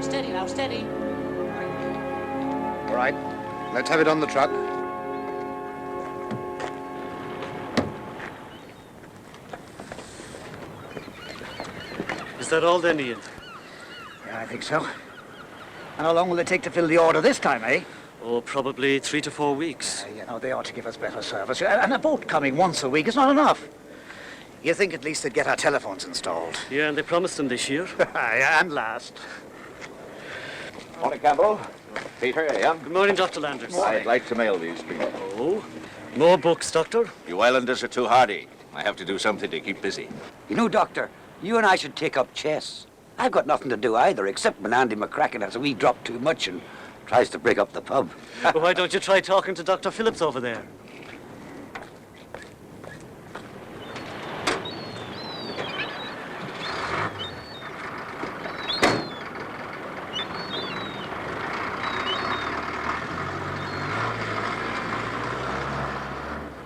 steady now, steady. All right, let's have it on the truck. Is that all then, Ian? Yeah, I think so. And how long will it take to fill the order this time, eh? Oh, probably 3 to 4 weeks. You know, they ought to give us better service. And a boat coming once a week is not enough. You think at least they'd get our telephones installed? Yeah, and they promised them this year. Yeah, and last. Morning, Campbell. Peter, Ian. Good morning, Dr. Landers. I'd like to mail these to you. Oh, more books, Doctor? You islanders are too hardy. I have to do something to keep busy. You know, Doctor, you and I should take up chess. I've got nothing to do either, except when Andy McCracken has a wee drop too much and tries to break up the pub. Well, why don't you try talking to Dr. Phillips over there?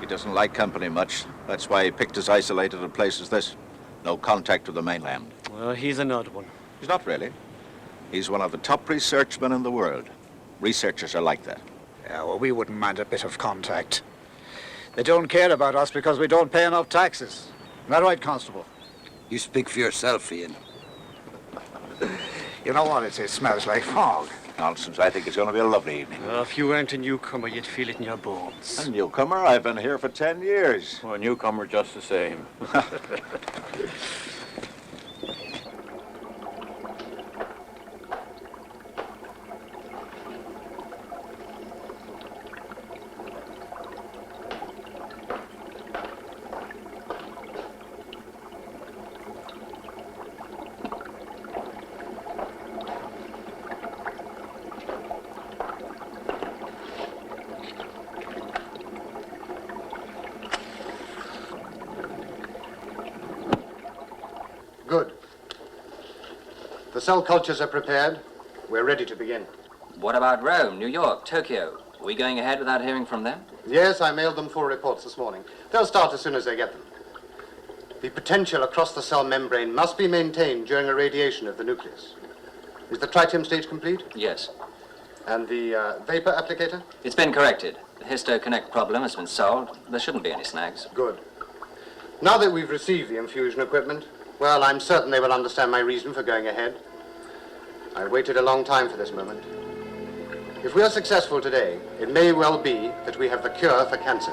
He doesn't like company much. That's why he picked as isolated a place as this. No contact with the mainland. Well, he's an odd one. He's not really. He's one of the top researchmen in the world. Researchers are like that. Yeah, well, we wouldn't mind a bit of contact. They don't care about us because we don't pay enough taxes. Isn't that right, Constable? You speak for yourself, Ian. You know what it is? Smells like fog. Nonsense. I think it's going to be a lovely evening. If you weren't a newcomer, you'd feel it in your bones. A newcomer? I've been here for 10 years. Well, a newcomer just the same. Good. The cell cultures are prepared. We're ready to begin. What about Rome, New York, Tokyo? Are we going ahead without hearing from them? Yes, I mailed them 4 reports this morning. They'll start as soon as they get them. The potential across the cell membrane must be maintained during irradiation of the nucleus. Is the tritium stage complete? Yes. And the vapor applicator? It's been corrected. The histoconnect problem has been solved. There shouldn't be any snags. Good. Now that we've received the infusion equipment, well, I'm certain they will understand my reason for going ahead. I've waited a long time for this moment. If we are successful today, it may well be that we have the cure for cancer.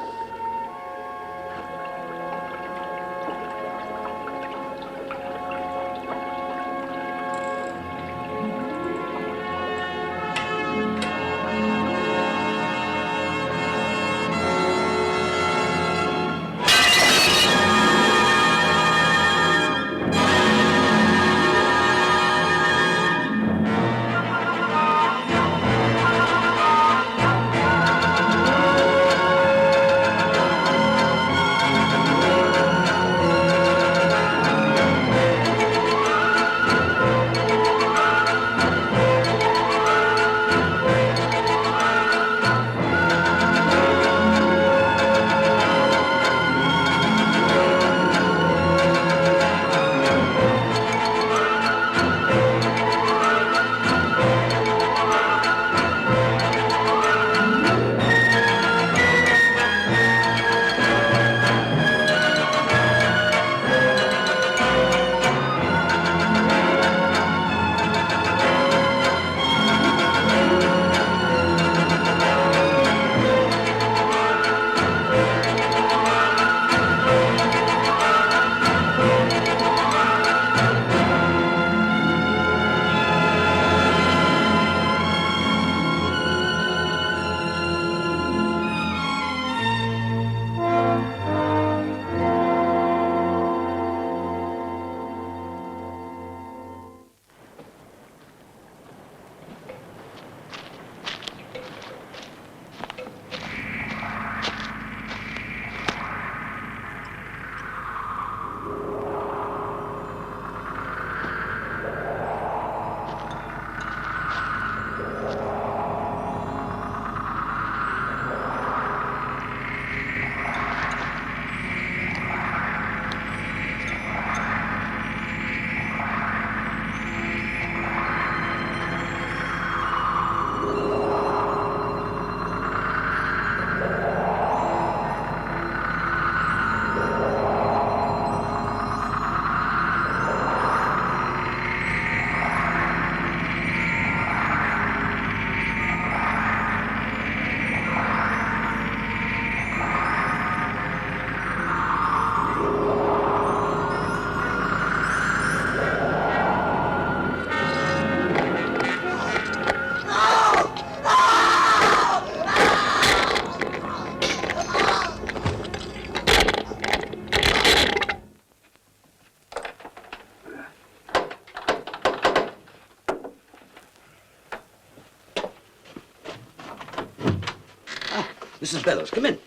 Mrs. Bellows, come in.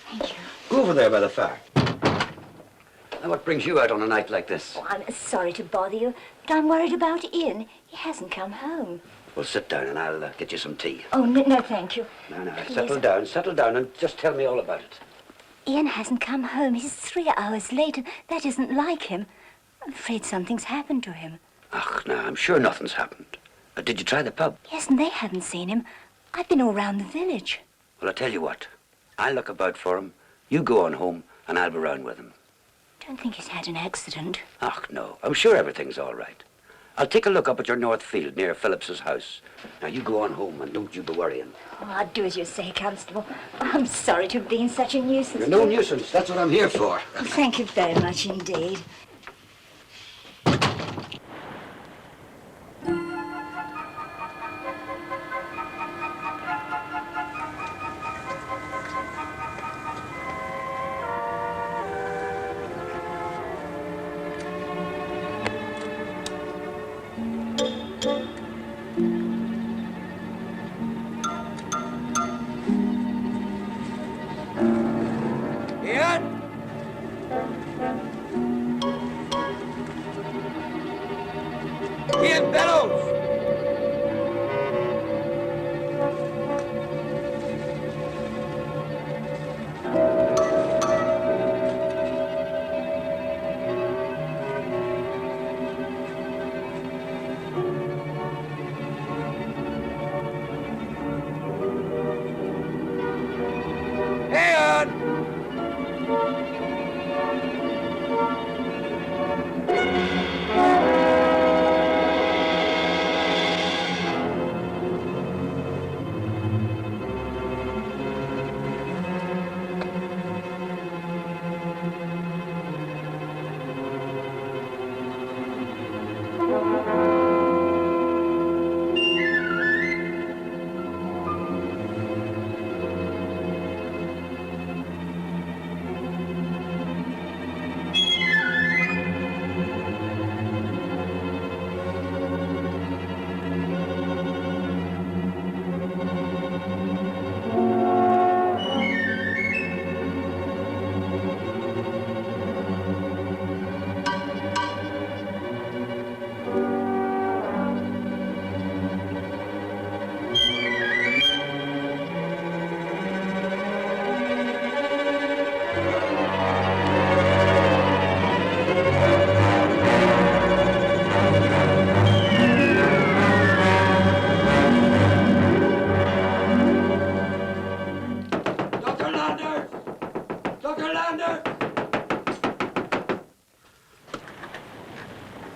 Thank you. Go over there by the fire. Now, what brings you out on a night like this? Oh, I'm sorry to bother you, but I'm worried about Ian. He hasn't come home. Well, sit down and I'll get you some tea. Oh, no, thank you. No, Please. settle down and just tell me all about it. Ian hasn't come home. He's 3 hours late, and that isn't like him. I'm afraid something's happened to him. Ach, no, I'm sure nothing's happened. Did you try the pub? Yes, and they haven't seen him. I've been all round the village. Well, I'll tell you what. I'll look about for him. You go on home and I'll be round with him. Don't think he's had an accident. Ach, no. I'm sure everything's all right. I'll take a look up at your north field near Phillips's house. Now, you go on home and don't you be worrying. Oh, I'll do as you say, Constable. I'm sorry to have been such a nuisance. You're no nuisance. That's what I'm here for. Oh, thank you very much indeed. Ian? Ian Bellows!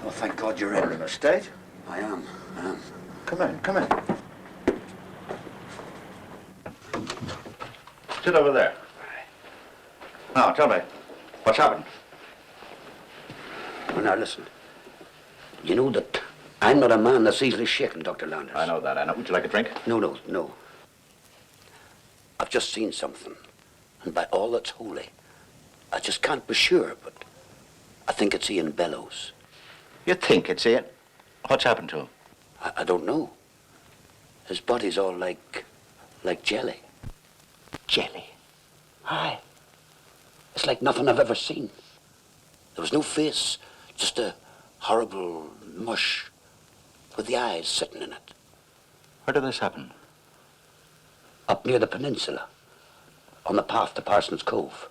Oh, thank God you're in a state. I am. Come in, come in. Sit over there. Now, tell me, what's happened? Well, now, listen. You know that I'm not a man that's easily shaken, Dr. Landers. I know that, I know. Would you like a drink? No. I've just seen something. And by all that's holy, I just can't be sure, but I think it's Ian Bellows. You think it's Ian? What's happened to him? I don't know. His body's all like jelly. Jelly. Aye. It's like nothing I've ever seen. There was no face, just a horrible mush with the eyes sitting in it. Where did this happen? Up near the peninsula, on the path to Parsons Cove.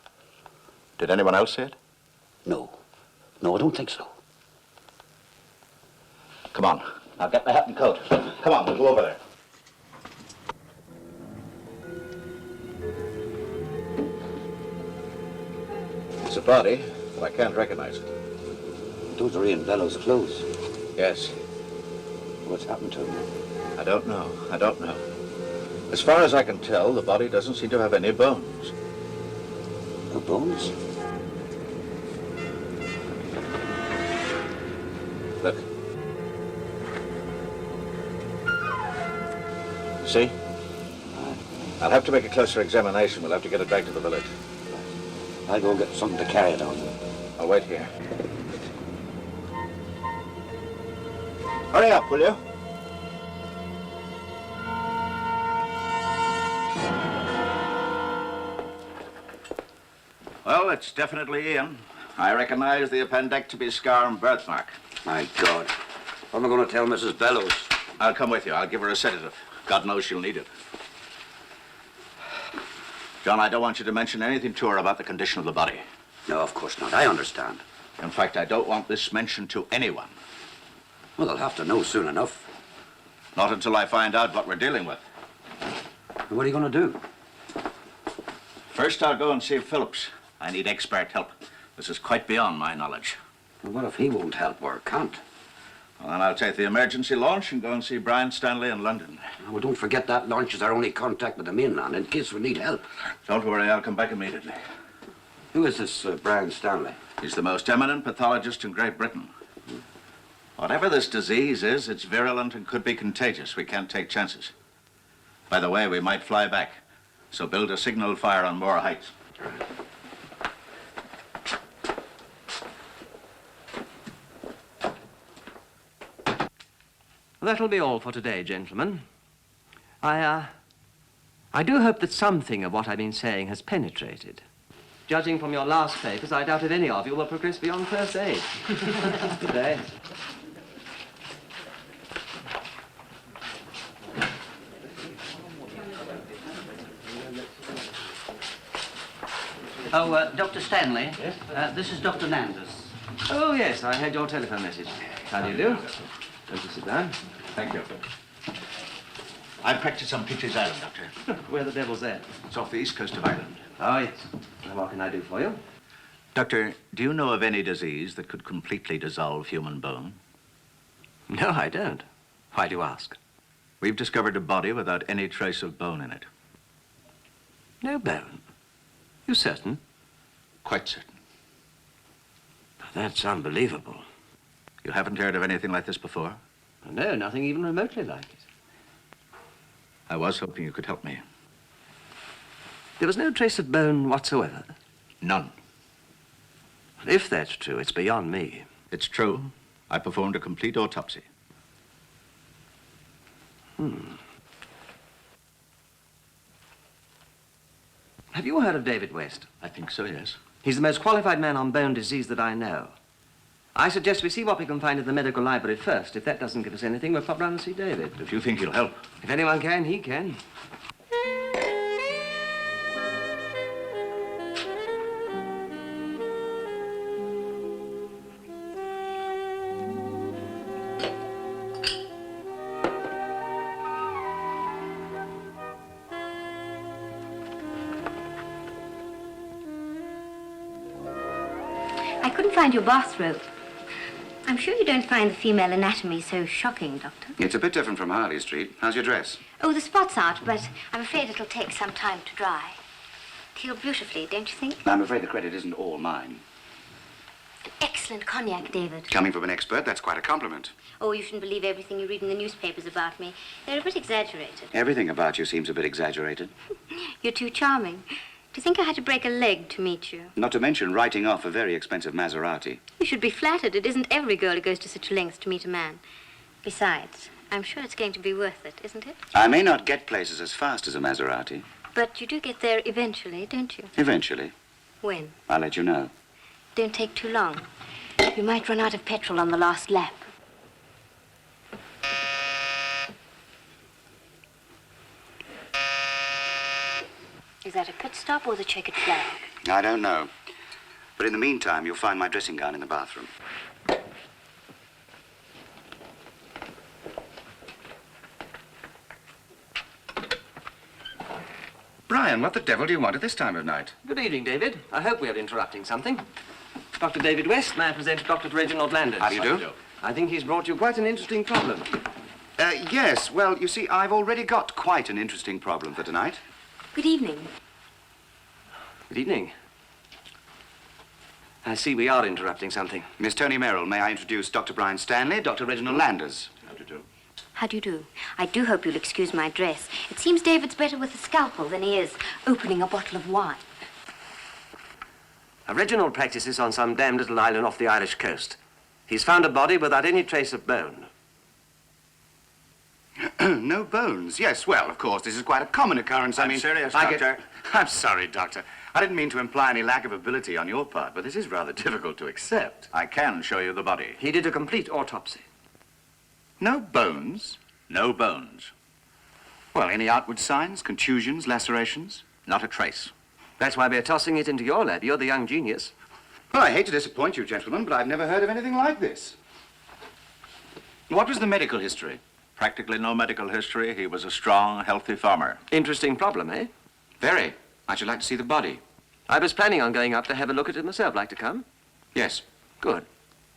Did anyone else see it? No, I don't think so. Come on, I'll get my hat and coat. Come on, we'll go over there. It's a body, but I can't recognize it. Those are Ian Bellows' clothes. Yes. What's happened to him? I don't know. As far as I can tell, the body doesn't seem to have any bones. No bones? Look. See? I'll have to make a closer examination. We'll have to get it back to the village. I'll go get something to carry it on. I'll wait here. Hurry up, will you? Well, it's definitely Ian. I recognize the appendectomy scar and birthmark. My God. What am I going to tell Mrs. Bellows? I'll come with you. I'll give her a sedative. God knows she'll need it. John, I don't want you to mention anything to her about the condition of the body. No, of course not. I understand. In fact, I don't want this mentioned to anyone. Well, they'll have to know soon enough. Not until I find out what we're dealing with. What are you going to do? First, I'll go and see Phillips. I need expert help. This is quite beyond my knowledge. Well, what if he won't help or can't? Well, then I'll take the emergency launch and go and see Brian Stanley in London. Well, don't forget that launch is our only contact with the mainland in case we need help. Don't worry, I'll come back immediately. Who is this Brian Stanley? He's the most eminent pathologist in Great Britain. Whatever this disease is, it's virulent and could be contagious. We can't take chances. By the way, we might fly back. So build a signal fire on Moor Heights. That'll be all for today, gentlemen. I do hope that something of what I've been saying has penetrated. Judging from your last papers, I doubt if any of you will progress beyond first aid. Good day. Oh, Dr. Stanley. Yes? This is Dr. Landers. Oh, yes, I had your telephone message. How do you do? Don't you sit down? Thank you. I practice on Peaches Island, Doctor. Where the devil's that? It's off the east coast of Ireland. Oh, yes. Well, what can I do for you? Doctor, do you know of any disease that could completely dissolve human bone? No, I don't. Why do you ask? We've discovered a body without any trace of bone in it. No bone? You certain? Quite certain. That's unbelievable. You haven't heard of anything like this before? No, nothing even remotely like it. I was hoping you could help me. There was no trace of bone whatsoever? None. If that's true, it's beyond me. It's true. I performed a complete autopsy. Have you heard of David West? I think so, yes. He's the most qualified man on bone disease that I know. I suggest we see what we can find in the medical library first. If that doesn't give us anything, we'll pop round and see David. If you think he'll help. If anyone can, he can. I couldn't find your bathrobe. I'm sure you don't find the female anatomy so shocking, Doctor. It's a bit different from Harley Street. How's your dress? Oh, the spot's out, but I'm afraid it'll take some time to dry. He'll beautifully, don't you think? I'm afraid the credit isn't all mine. An excellent cognac, David. Coming from an expert, that's quite a compliment. Oh, you shouldn't believe everything you read in the newspapers about me. They're a bit exaggerated. Everything about you seems a bit exaggerated. You're too charming. Do you think I had to break a leg to meet you? Not to mention writing off a very expensive Maserati. You should be flattered. It isn't every girl who goes to such lengths to meet a man. Besides, I'm sure it's going to be worth it, isn't it? I may not get places as fast as a Maserati. But you do get there eventually, don't you? Eventually. When? I'll let you know. Don't take too long. You might run out of petrol on the last lap. Is that a pit stop or the checkered flag? I don't know. But in the meantime, you'll find my dressing gown in the bathroom. Brian, what the devil do you want at this time of night? Good evening, David. I hope we are interrupting something. Dr. David West, may I present Dr. Reginald Landers? How do you do? I think he's brought you quite an interesting problem. Yes. Well, you see, I've already got quite an interesting problem for tonight. Good evening. Good evening. I see we are interrupting something. Miss Tony Merrill, may I introduce Dr. Brian Stanley, Dr. Reginald Landers. How do you do? How do you do? I do hope you'll excuse my dress. It seems David's better with a scalpel than he is opening a bottle of wine. Reginald practices on some damned little island off the Irish coast. He's found a body without any trace of bone. No bones? Yes, well, of course, this is quite a common occurrence. I'm serious, I Doctor. I'm sorry, Doctor. I didn't mean to imply any lack of ability on your part, but this is rather difficult to accept. I can show you the body. He did a complete autopsy. No bones? No bones. Well, any outward signs? Contusions, lacerations? Not a trace. That's why we're tossing it into your lab. You're the young genius. Well, I hate to disappoint you, gentlemen, but I've never heard of anything like this. What was the medical history? Practically no medical history. He was a strong, healthy farmer. Interesting problem, eh? Very. I should like to see the body. I was planning on going up to have a look at it myself. Like to come? Yes. Good.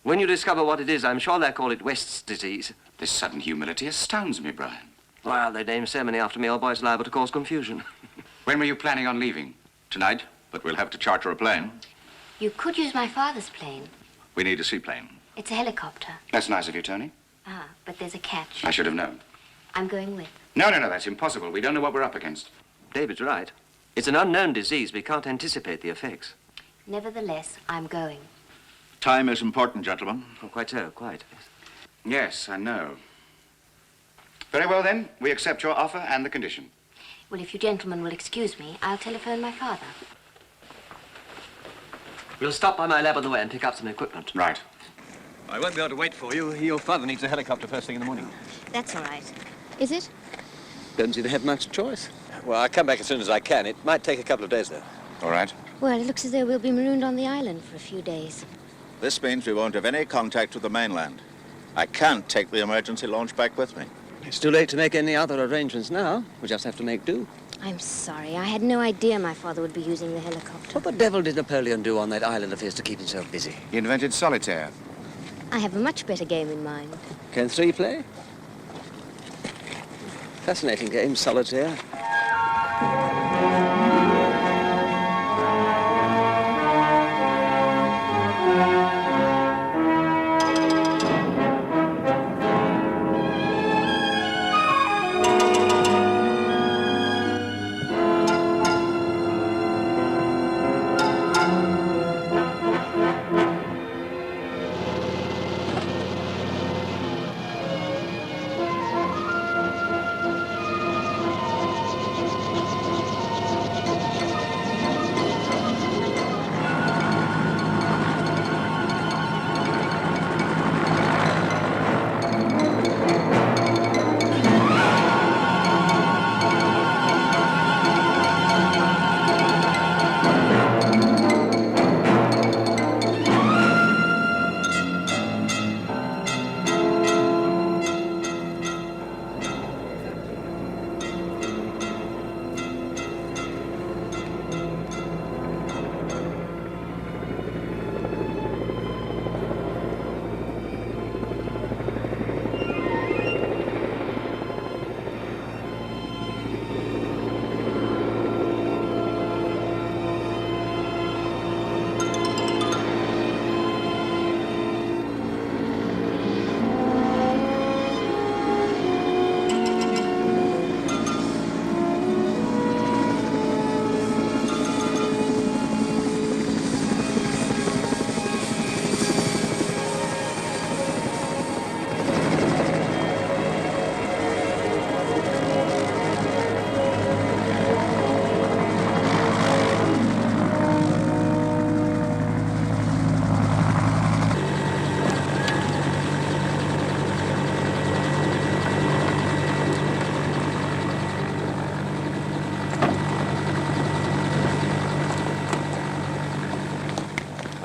When you discover what it is, I'm sure they'll call it West's disease. This sudden humility astounds me, Brian. Well, they name so many after me, old boy, it's liable to cause confusion. When were you planning on leaving? Tonight, but we'll have to charter a plane. You could use my father's plane. We need a seaplane. It's a helicopter. That's nice of you, Tony. Ah, but there's a catch. I should have known. I'm going with. No, that's impossible. We don't know what we're up against. David's right. It's an unknown disease. We can't anticipate the effects. Nevertheless, I'm going. Time is important, gentlemen. Oh, quite so, quite. Yes, I know. Very well, then. We accept your offer and the condition. Well, if you gentlemen will excuse me, I'll telephone my father. We'll stop by my lab on the way and pick up some equipment. Right. I won't be able to wait for you. Your father needs a helicopter first thing in the morning. That's all right. Is it? Don't seem to have much choice. Well, I'll come back as soon as I can. It might take a couple of days, though. All right. Well, it looks as though we'll be marooned on the island for a few days. This means we won't have any contact with the mainland. I can't take the emergency launch back with me. It's too late to make any other arrangements now. We just have to make do. I'm sorry. I had no idea my father would be using the helicopter. What the devil did Napoleon do on that island of his to keep himself busy? He invented solitaire. I have a much better game in mind. Can three play? Fascinating game, solitaire.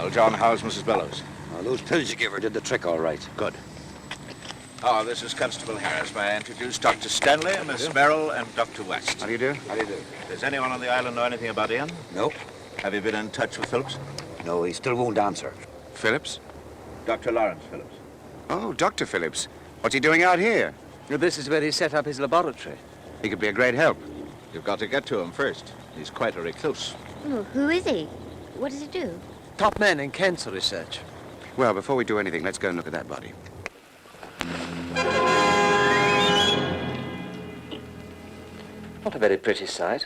Well, John, how's Mrs. Bellows? Oh, those pills you gave her did the trick all right. Good. Oh, this is Constable Harris. May I introduce Dr. Stanley, Miss Merrill, and Dr. West. How do you do? How do you do? Does anyone on the island know anything about Ian? Nope. Have you been in touch with Phillips? No, he still won't answer. Phillips? Dr. Lawrence Phillips. Oh, Dr. Phillips. What's he doing out here? This is where he set up his laboratory. He could be a great help. You've got to get to him first. He's quite a recluse. Oh, who is he? What does he do? Top man in cancer research. Well, before we do anything, let's go and look at that body. Not a very pretty sight.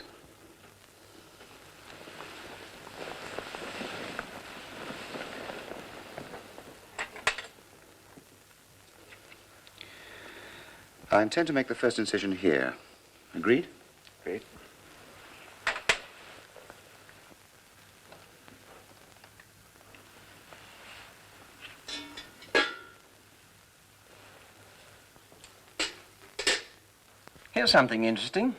I intend to make the first incision here. Agreed? Agreed. Here's something interesting.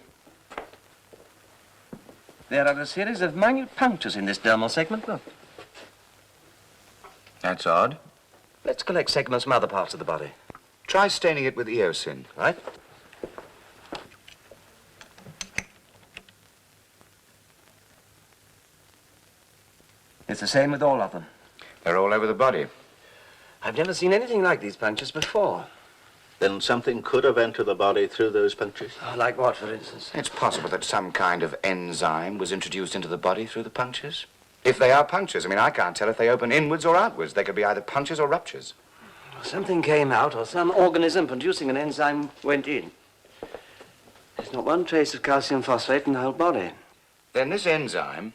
There are a series of minute punctures in this dermal segment. Look. That's odd. Let's collect segments from other parts of the body. Try staining it with eosin. Right? It's the same with all of them. They're all over the body. I've never seen anything like these punctures before. Then something could have entered the body through those punctures? Oh, like what, for instance? It's possible that some kind of enzyme was introduced into the body through the punctures. If they are punctures, I mean, I can't tell if they open inwards or outwards. They could be either punctures or ruptures. Something came out, or some organism producing an enzyme went in. There's not one trace of calcium phosphate in the whole body. Then this enzyme,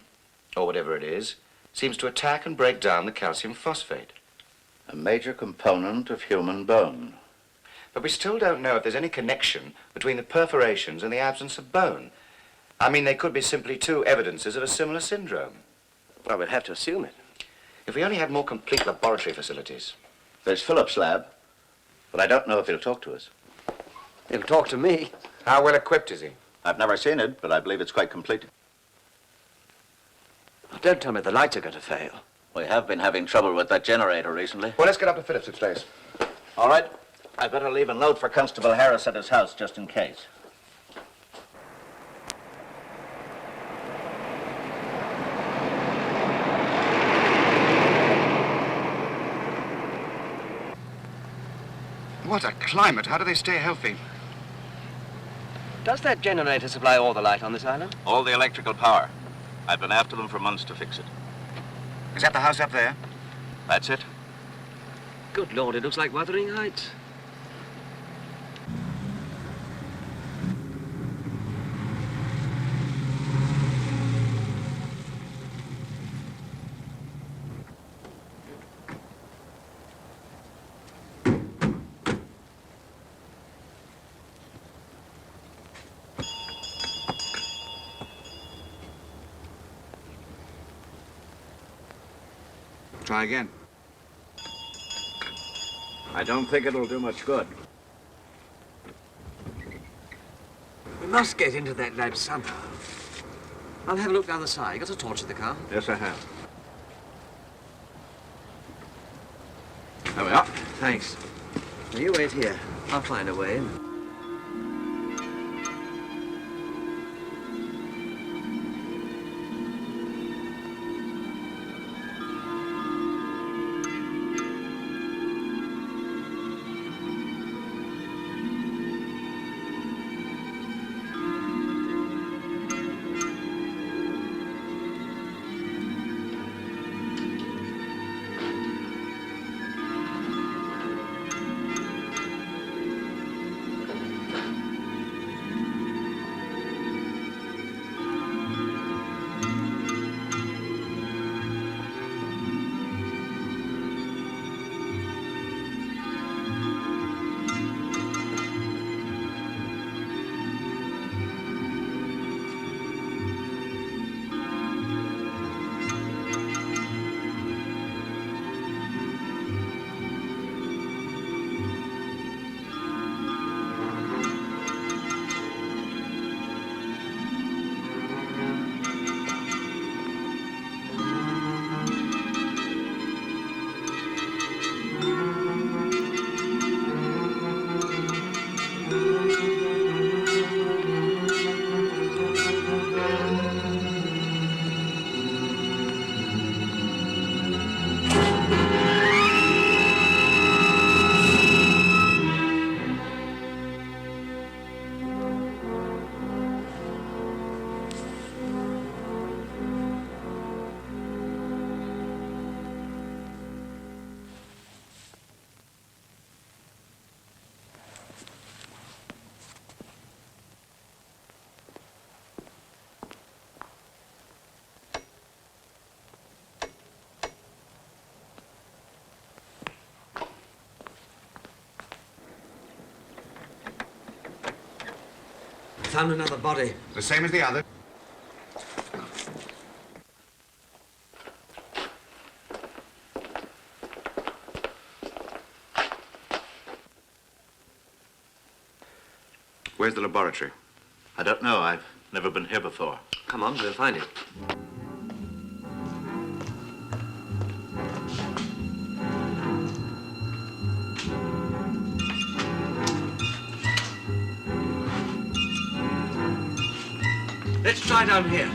or whatever it is, seems to attack and break down the calcium phosphate. A major component of human bone. But we still don't know if there's any connection between the perforations and the absence of bone. I mean, they could be simply two evidences of a similar syndrome. Well, we'd have to assume it. If we only had more complete laboratory facilities. There's Philip's lab, but I don't know if he'll talk to us. He'll talk to me. How well equipped is he? I've never seen it, but I believe it's quite complete. Oh, don't tell me the lights are going to fail. We have been having trouble with that generator recently. Well, let's get up to Phillips's place. All right. I'd better leave a note for Constable Harris at his house, just in case. What a climate. How do they stay healthy? Does that generator supply all the light on this island? All the electrical power. I've been after them for months to fix it. Is that the house up there? That's it. Good Lord, it looks like Wuthering Heights. Try again. I don't think it'll do much good. We must get into that lab somehow. I'll have a look down the side. You got a torch in the car? Yes, I have. There we are. Thanks. Now you wait here. I'll find a way. Found another body. The same as the other? Where's the laboratory? I don't know. I've never been here before. Come on, we'll find it. Let's try down here.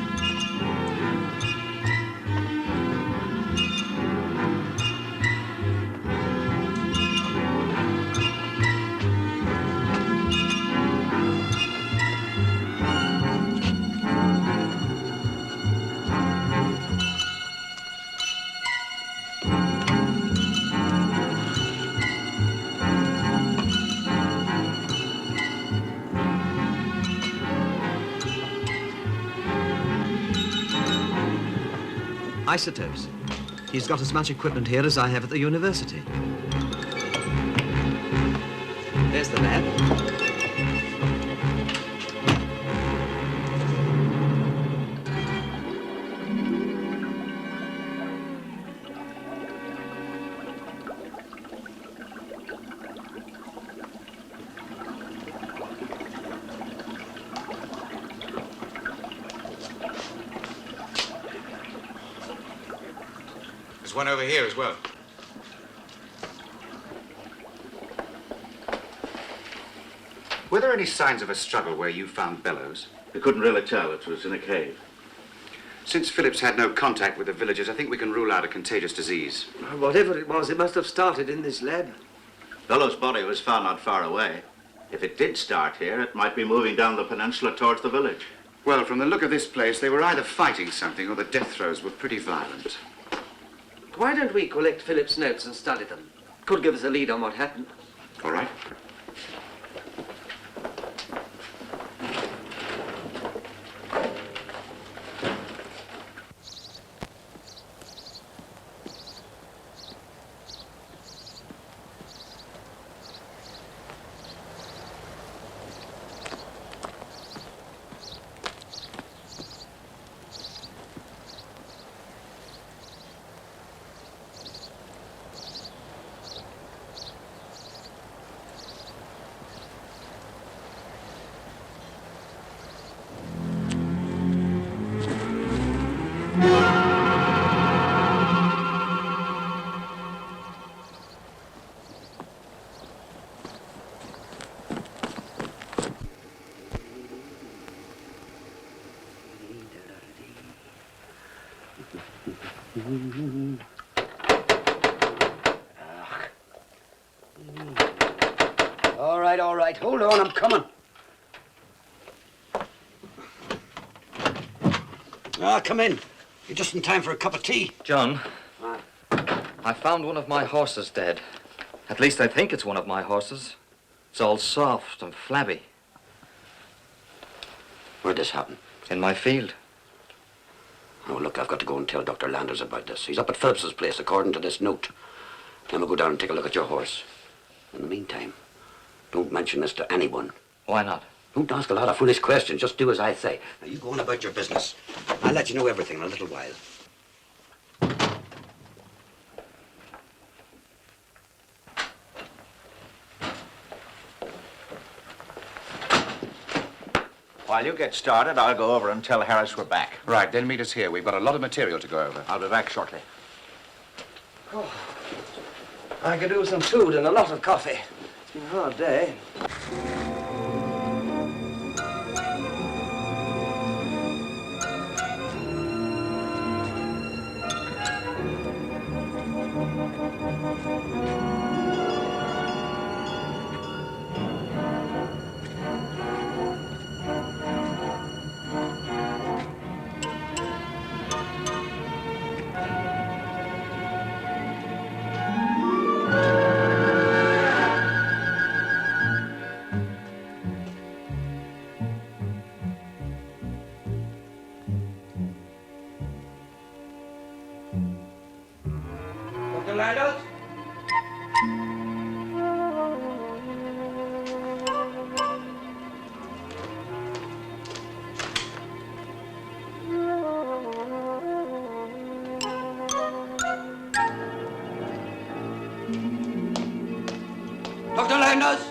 Isotopes. He's got as much equipment here as I have at the university. There's the lab. There's one over here as well. Were there any signs of a struggle where you found Bellows? We couldn't really tell. It was in a cave. Since Phillips had no contact with the villagers, I think we can rule out a contagious disease. Whatever it was, it must have started in this lab. Bellows' body was found not far away. If it did start here, it might be moving down the peninsula towards the village. Well, from the look of this place, they were either fighting something or the death throes were pretty violent. Why don't we collect Philip's notes and study them? Could give us a lead on what happened. All right. All right. Hold on, I'm coming. Come in. You're just in time for a cup of tea. John, I found one of my horses dead. At least I think it's one of my horses. It's all soft and flabby. Where'd this happen? In my field. Oh, look, I've got to go and tell Dr. Landers about this. He's up at Phillips's place, according to this note. Then we'll go down and take a look at your horse. In the meantime, don't mention this to anyone. Why not? Don't ask a lot of foolish questions. Just do as I say. Now, you go on about your business. I'll let you know everything in a little while. While you get started, I'll go over and tell Harris we're back. Right, then meet us here. We've got a lot of material to go over. I'll be back shortly. Oh, I could do with some food and a lot of coffee. It's been a hard day. Dr. Landers? Dr. Landers?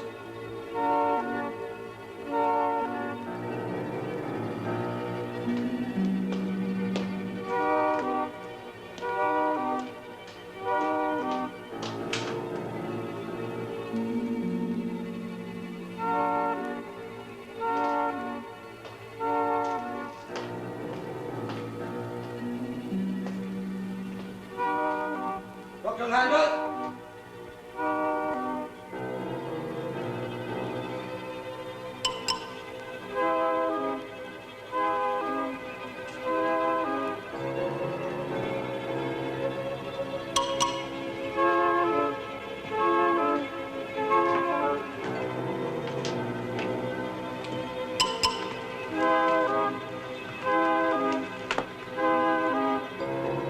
Landers!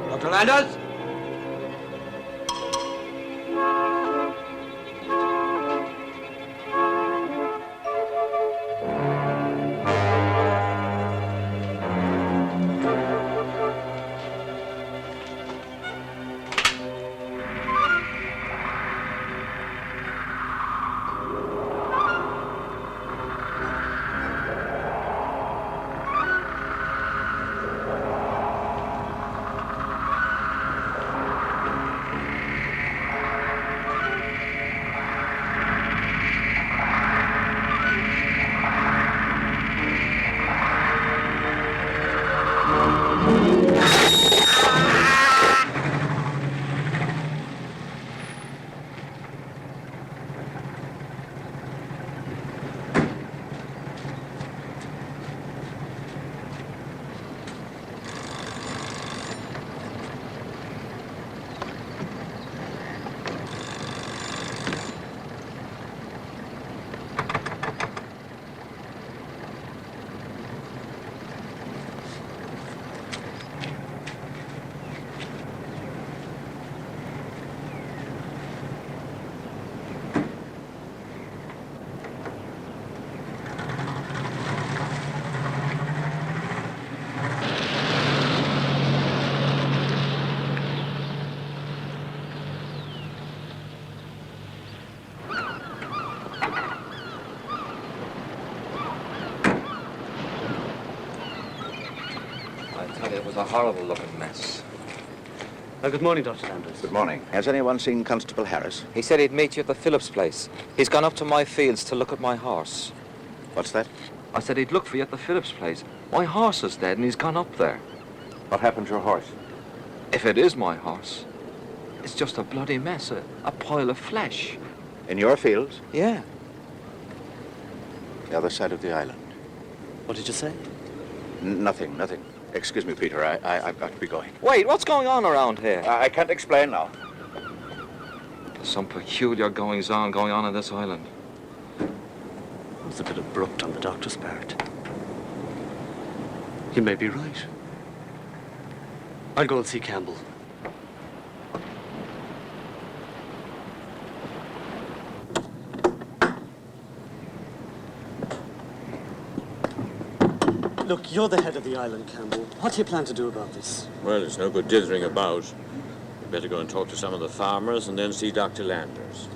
Dr. Landers? It was a horrible-looking mess. Good morning, Dr. Landers. Good morning. Has anyone seen Constable Harris? He said he'd meet you at the Phillips place. He's gone up to my fields to look at my horse. What's that? I said he'd look for you at the Phillips place. My horse is dead and he's gone up there. What happened to your horse? If it is my horse, it's just a bloody mess, a pile of flesh. In your fields? Yeah. The other side of the island. What did you say? Nothing. Excuse me, Peter. I've got to be going. Wait, what's going on around here? I can't explain now. There's some peculiar goings-on going on this island. It was a bit abrupt on the doctor's part. You may be right. I'll go and see Campbell. Look, you're the head of the island, Campbell. What do you plan to do about this? Well, it's no good dithering about. We better go and talk to some of the farmers and then see Dr. Landers.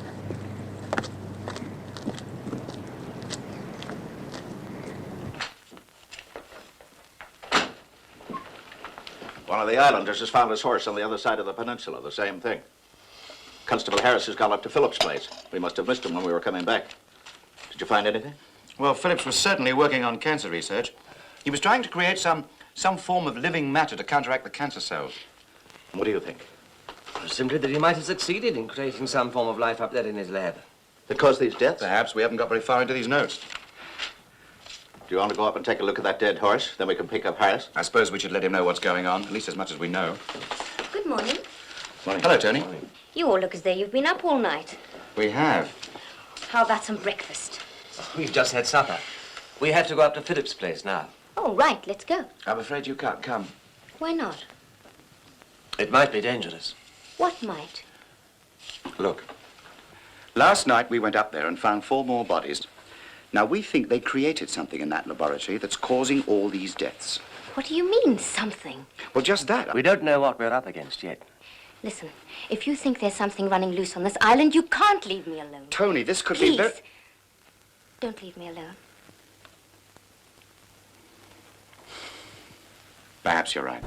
One of the islanders has found his horse on the other side of the peninsula. The same thing. Constable Harris has gone up to Phillips' place. We must have missed him when we were coming back. Did you find anything? Well, Phillips was certainly working on cancer research. He was trying to create some form of living matter to counteract the cancer cells. What do you think? Simply that he might have succeeded in creating some form of life up there in his lab. That caused these deaths? Perhaps. We haven't got very far into these notes. Do you want to go up and take a look at that dead horse? Then we can pick up Harris. I suppose we should let him know what's going on, at least as much as we know. Good morning. Morning. Hello, Tony. Morning. You all look as though you've been up all night. We have. How about some breakfast? We've just had supper. We have to go up to Phillips' place now. Oh, right, let's go. I'm afraid you can't come. Why not? It might be dangerous. What might? Look, last night we went up there and found 4 more bodies. Now, we think they created something in that laboratory that's causing all these deaths. What do you mean, something? Well, just that. We don't know what we're up against yet. Listen, if you think there's something running loose on this island, you can't leave me alone. Tony, this could Please. be very... Don't leave me alone. Perhaps you're right.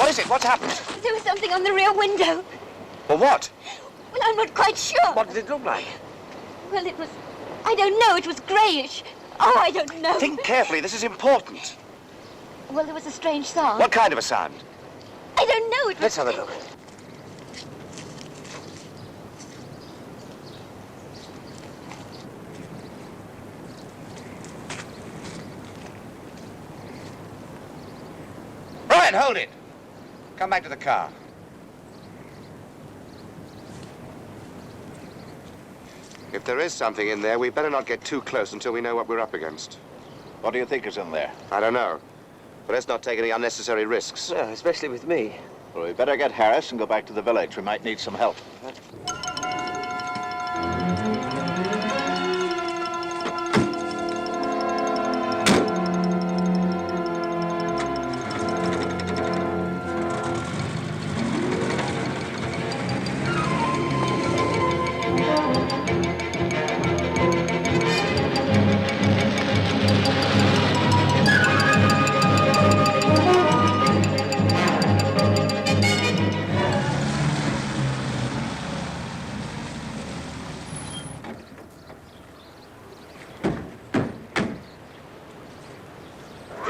What is it? What's happened? There was something on the rear window. Well, what? Well, I'm not quite sure. What did it look like? Well, it was... I don't know. It was greyish. Oh, I don't know. Think carefully. This is important. Well, there was a strange sound. What kind of a sound? I don't know. It was... Let's have a look. Brian, hold it. Come back to the car. If there is something in there, we better not get too close until we know what we're up against. What do you think is in there? I don't know. But let's not take any unnecessary risks. No, especially with me. Well, we better get Harris and go back to the village. We might need some help.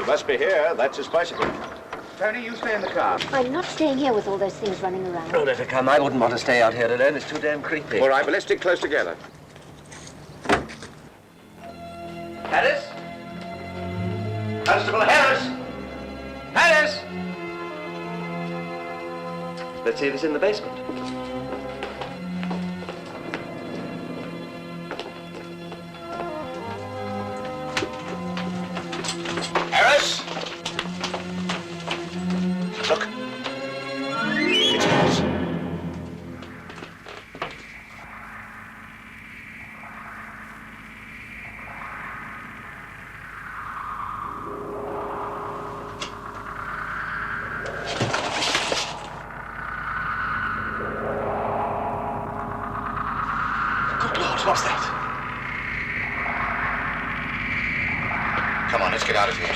Must be here. That's his bicycle. Tony, you stay in the car. I'm not staying here with all those things running around. Oh, let her come. I wouldn't want to stay out here alone. It's too damn creepy. All right, but let's stick close together. Harris? Constable Harris! Harris! Let's see if it's in the basement. Harris? Look. It's yours. Good Lord, what's that? Come on, let's get out of here.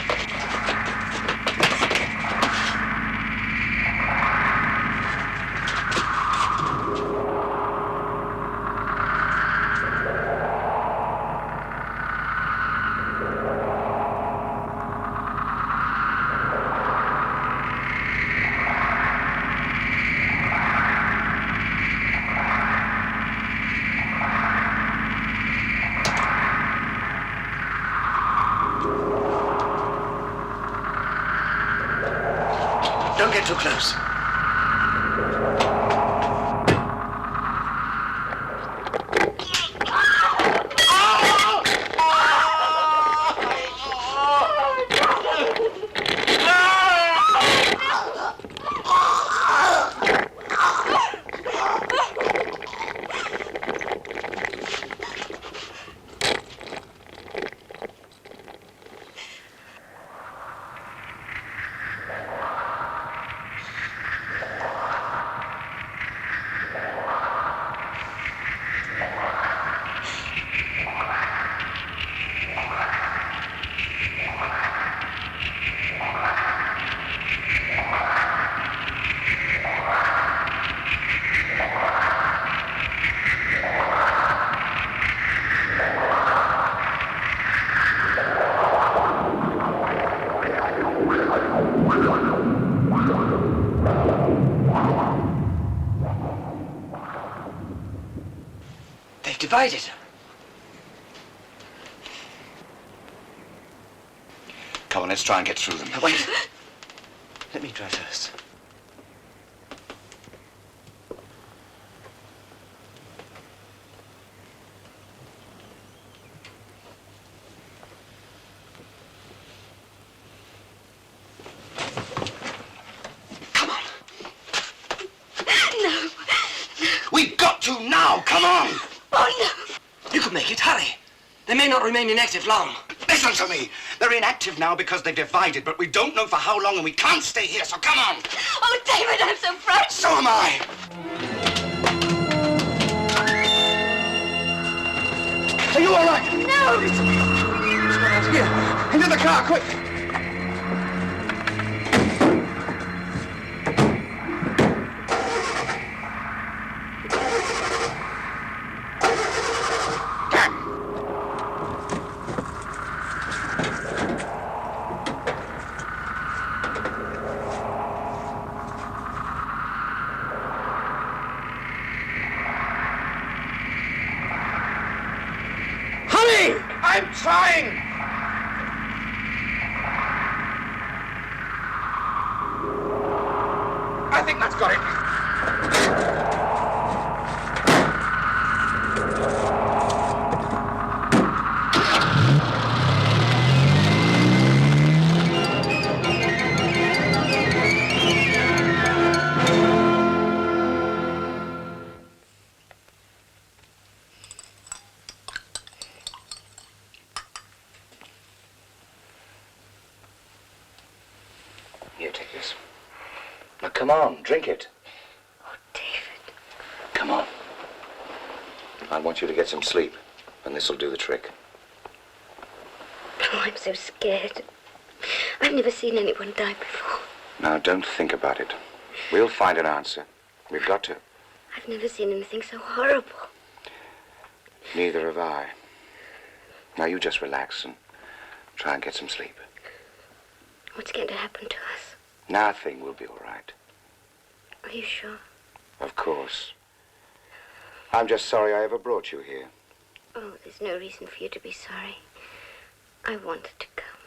Don't get too close. They've divided. Come on, let's try and get through them. Now, wait. Let me try first. We've got to now! Come on! Oh, no! You can make it. Hurry. They may not remain inactive long. Listen to me. They're inactive now because they've divided, but we don't know for how long and we can't stay here, so come on! Oh, David, I'm so frightened! So am I! Are you all right? No! What's going on here? Into the car, quick! I think that's got it. Here, take this. Now, come on, drink it. Oh, David. Come on. I want you to get some sleep, and this'll do the trick. Oh, I'm so scared. I've never seen anyone die before. Now, don't think about it. We'll find an answer. We've got to. I've never seen anything so horrible. Neither have I. Now, you just relax and try and get some sleep. What's going to happen to us? Nothing will be all right. Are you sure? Of course. I'm just sorry I ever brought you here. Oh, there's no reason for you to be sorry. I wanted to come.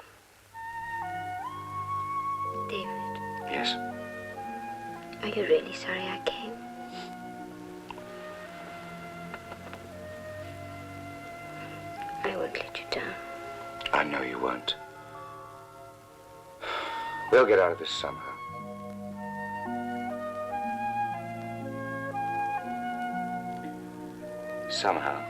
David. Yes? Are you really sorry I came? I won't let you down. I know you won't. We'll get out of this somehow. Somehow.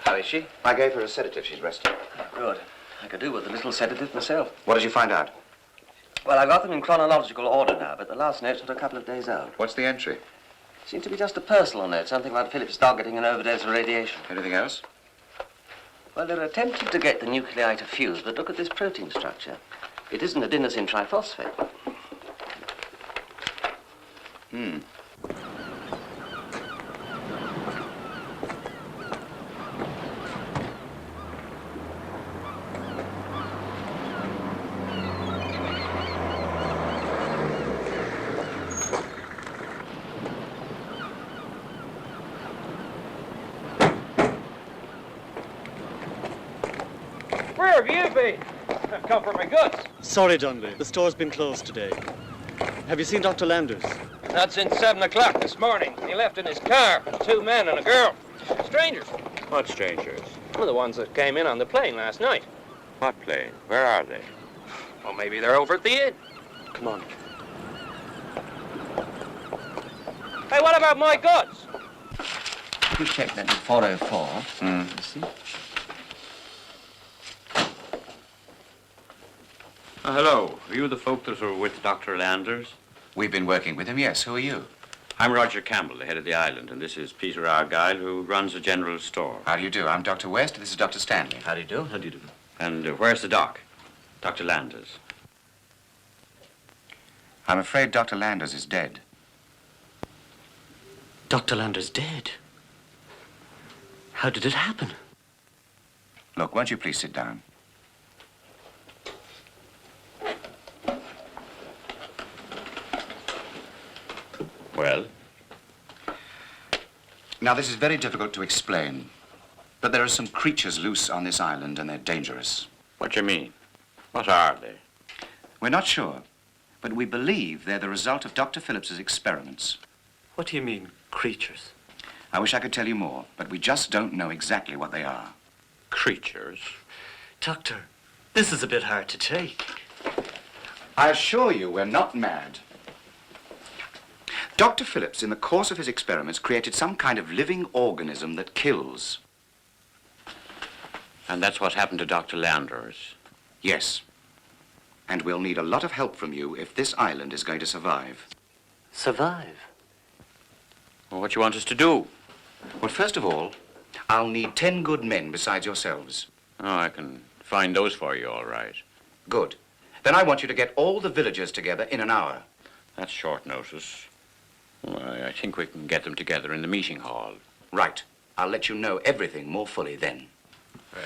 How is she? I gave her a sedative. She's resting. Good. I could do with a little sedative myself. What did you find out? Well, I got them in chronological order now, but the last note's got a couple of days out. What's the entry? Seems to be just a personal note, something about Philip's dog getting an overdose of radiation. Anything else? Well, they're attempting to get the nuclei to fuse, but look at this protein structure. It isn't adenosine triphosphate. Hmm. Where have you been? I've come for my goods. Sorry, Donnelly. The store's been closed today. Have you seen Dr. Landers? Not since 7 o'clock this morning. He left in his car with 2 men and a girl. Strangers. What strangers? Well, the ones that came in on the plane last night. What plane? Where are they? Well, maybe they're over at the inn. Come on. Hey, what about my goods? You check that at 404. You see? Hello. Are you the folk that were with Dr. Landers? We've been working with him, yes. Who are you? I'm Roger Campbell, the head of the island, and this is Peter Argyle, who runs a general store. How do you do? I'm Dr. West. This is Dr. Stanley. How do you do? How do you do? And where's the doc? Dr. Landers. I'm afraid Dr. Landers is dead. Dr. Landers dead? How did it happen? Look, won't you please sit down? Well? Now, this is very difficult to explain, but there are some creatures loose on this island, and they're dangerous. What do you mean? What are they? We're not sure, but we believe they're the result of Dr. Phillips's experiments. What do you mean, creatures? I wish I could tell you more, but we just don't know exactly what they are. Creatures? Doctor, this is a bit hard to take. I assure you we're not mad. Dr. Phillips, in the course of his experiments, created some kind of living organism that kills. And that's what happened to Dr. Landers? Yes. And we'll need a lot of help from you if this island is going to survive. Survive? Well, what do you want us to do? Well, first of all, I'll need 10 good men besides yourselves. Oh, I can find those for you, all right. Good. Then I want you to get all the villagers together in an hour. That's short notice. Well, I think we can get them together in the meeting hall. Right. I'll let you know everything more fully then. Well,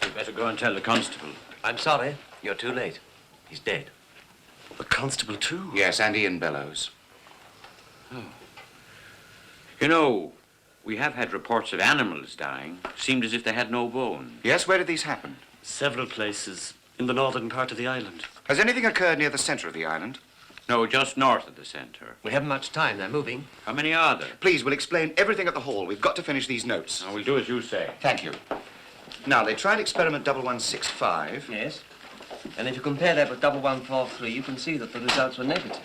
we'd better go and tell the constable. I'm sorry. You're too late. He's dead. The constable, too? Yes, and Ian Bellows. Oh. You know, we have had reports of animals dying. Seemed as if they had no bone. Yes, where did these happen? Several places in the northern part of the island. Has anything occurred near the center of the island? No, just north of the center. We haven't much time. They're moving. How many are there? Please, we'll explain everything at the hall. We've got to finish these notes. We'll do as you say. Thank you. Now, they tried experiment 1165. Yes. And if you compare that with 1143, you can see that the results were negative.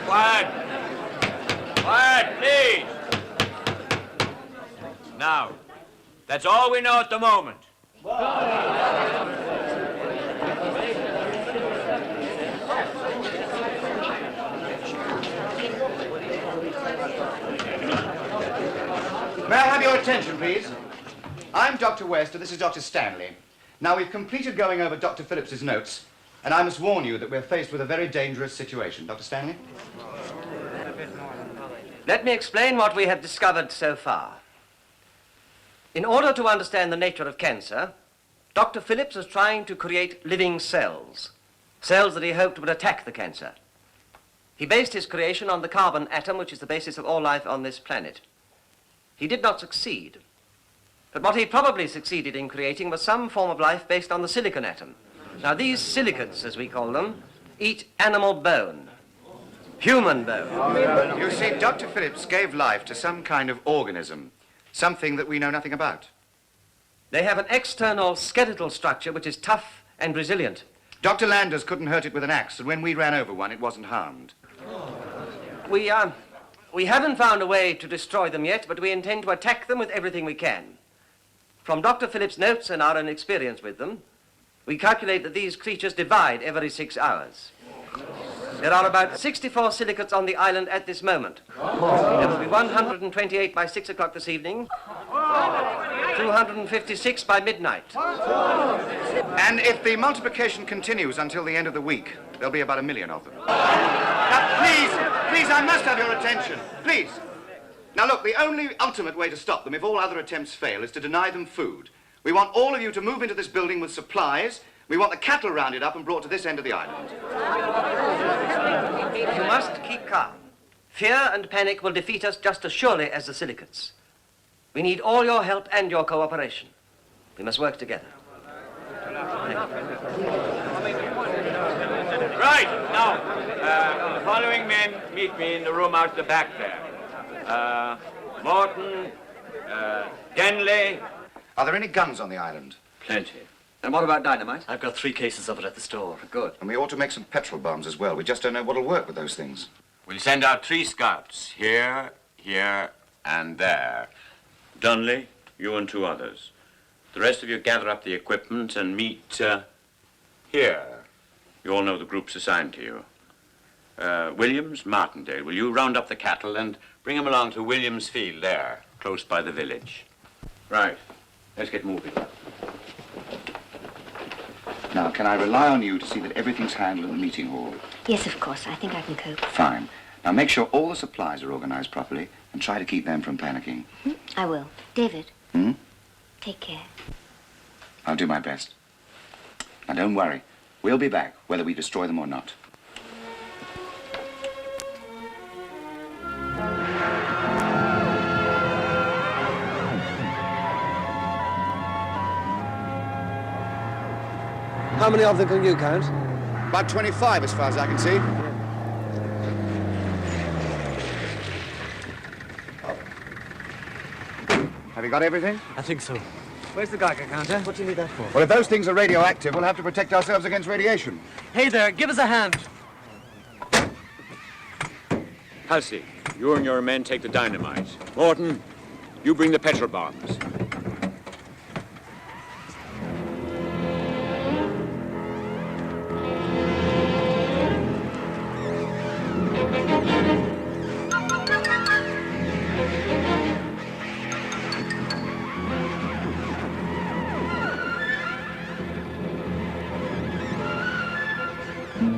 Quiet! Quiet, please! Now, that's all we know at the moment. May I have your attention, please? I'm Dr. West, and this is Dr. Stanley. Now, we've completed going over Dr. Phillips's notes, and I must warn you that we're faced with a very dangerous situation. Dr. Stanley? Let me explain what we have discovered so far. In order to understand the nature of cancer, Dr. Phillips is trying to create living cells, cells that he hoped would attack the cancer. He based his creation on the carbon atom, which is the basis of all life on this planet. He did not succeed, but what he probably succeeded in creating was some form of life based on the silicon atom. Now, these silicates, as we call them, eat animal bone, human bone. You see, Dr. Phillips gave life to some kind of organism, something that we know nothing about. They have an external skeletal structure which is tough and resilient. Dr. Landers couldn't hurt it with an axe, and when we ran over one, it wasn't harmed. We haven't found a way to destroy them yet, but we intend to attack them with everything we can. From Dr. Phillips' notes and our own experience with them, we calculate that these creatures divide every 6 hours. There are about 64 silicates on the island at this moment. There will be 128 by 6 o'clock this evening, 256 by midnight. And if the multiplication continues until the end of the week, there'll be about 1 million of them. Now, please, I must have your attention. Please. Now, look, the only ultimate way to stop them, if all other attempts fail, is to deny them food. We want all of you to move into this building with supplies. We want the cattle rounded up and brought to this end of the island. You must keep calm. Fear and panic will defeat us just as surely as the silicates. We need all your help and your cooperation. We must work together. Right, now, the following men meet me in the room out the back there. Morton, Denley. Are there any guns on the island? Plenty. And what about dynamite? I've got 3 cases of it at the store. Good. And we ought to make some petrol bombs as well. We just don't know what'll work with those things. We'll send out 3 scouts. Here, and there. Dunley, you and 2 others. The rest of you gather up the equipment and meet, here. You all know the groups assigned to you. Williams, Martindale, will you round up the cattle and bring them along to Williams Field there, close by the village? Right. Let's get moving. Now, can I rely on you to see that everything's handled in the meeting hall? Yes, of course. I think I can cope. Fine. Now, make sure all the supplies are organized properly and try to keep them from panicking. I will. David. Hmm? Take care. I'll do my best. Now, don't worry. We'll be back, whether we destroy them or not. How many of them can you count? About 25, as far as I can see. Have you got everything? I think so. Where's the Geiger counter? What do you need that for? Well, if those things are radioactive, we'll have to protect ourselves against radiation. Hey there, give us a hand. Halsey, you and your men take the dynamite. Morton, you bring the petrol bombs. It's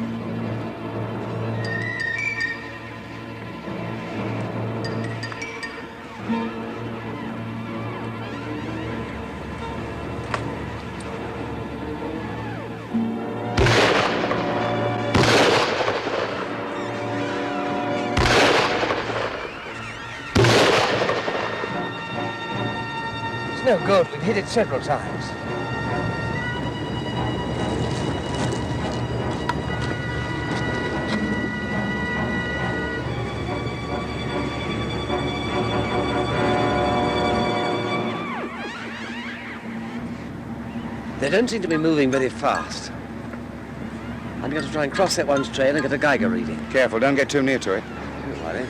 no good. We've hit it several times. They don't seem to be moving very fast. I'm going to try and cross that one's trail and get a Geiger reading. Careful, don't get too near to it. Don't worry.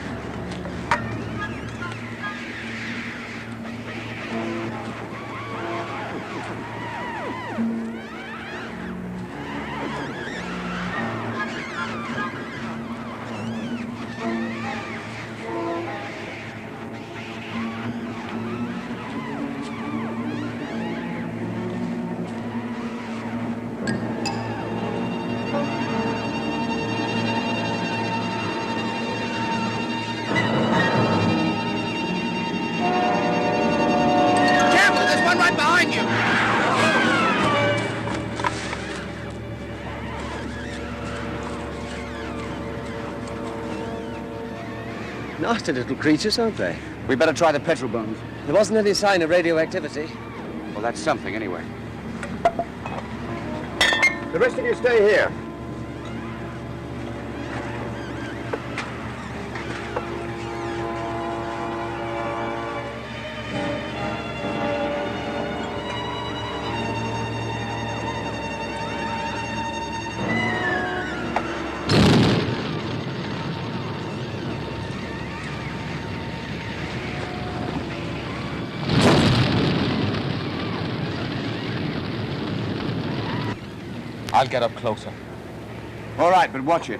Nasty little creatures, aren't they? We better try the petrol bombs. There wasn't any sign of radioactivity. Well, that's something, anyway. The rest of you stay here. I'll get up closer. All right, but watch it.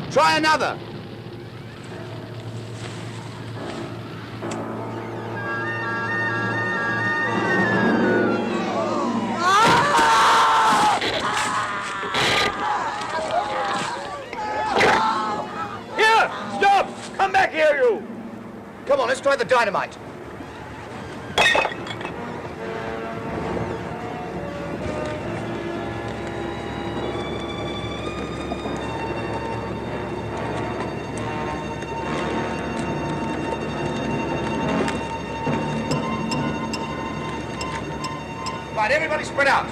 Try another. Here! Stop! Come back here, you! Come on, let's try the dynamite. Right, everybody spread out.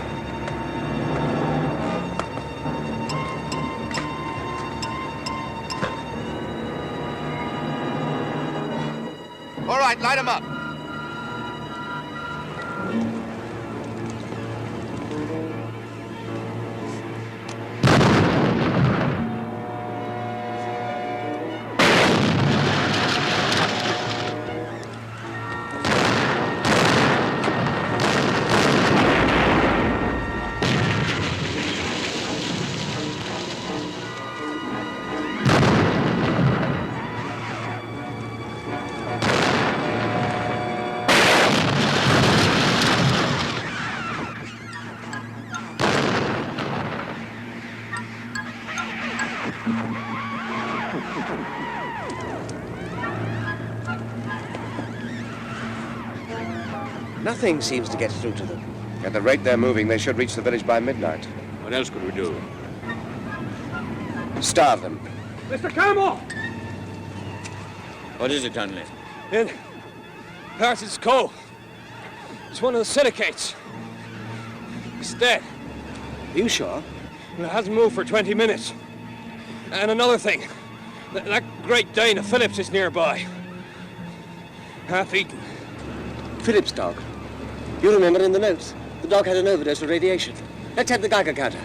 All right, light them up. Nothing seems to get through to them. At the rate they're moving, they should reach the village by midnight. What else could we do? Starve them. Mr. Campbell! What is it, Donnelly? In Parsons Cove. It's one of the silicates. It's dead. You sure? It hasn't moved for 20 minutes. And another thing, that great Dane of Phillips is nearby. Half eaten. Philip's dog. You remember in the notes, the dog had an overdose of radiation. Let's have the Geiger counter.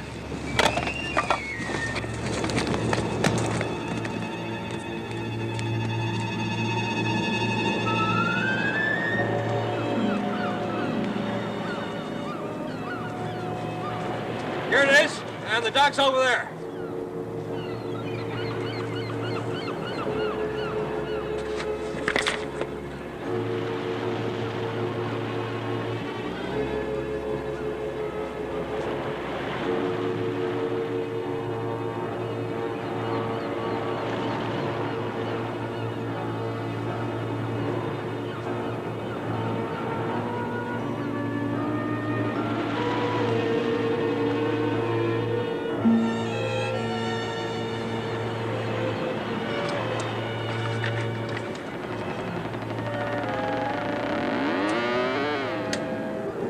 the dock's over there.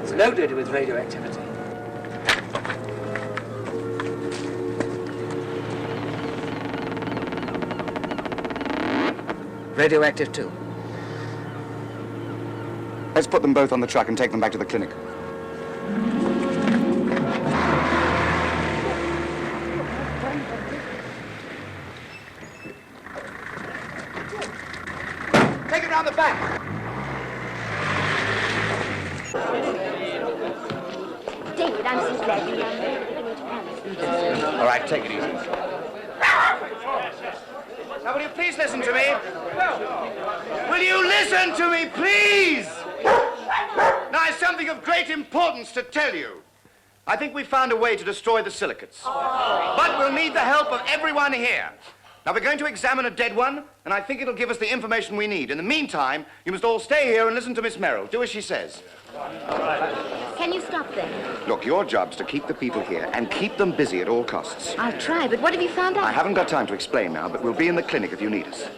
It's loaded with radioactivity. Radioactive too. Let's put them both on the truck and take them back to the clinic. Take it round the back. David, I'm so glad you beginning to panic. All right, take it easy. Now, will you please listen to me? Will you listen to me, please? Now, I've something of great importance to tell you. I think we found a way to destroy the silicates. But we'll need the help of everyone here. Now, we're going to examine a dead one, and I think it'll give us the information we need. In the meantime, you must all stay here and listen to Miss Merrill. Do as she says. Can you stop them? Look, your job's to keep the people here and keep them busy at all costs. I'll try, but what have you found out? I haven't got time to explain now, but we'll be in the clinic if you need us.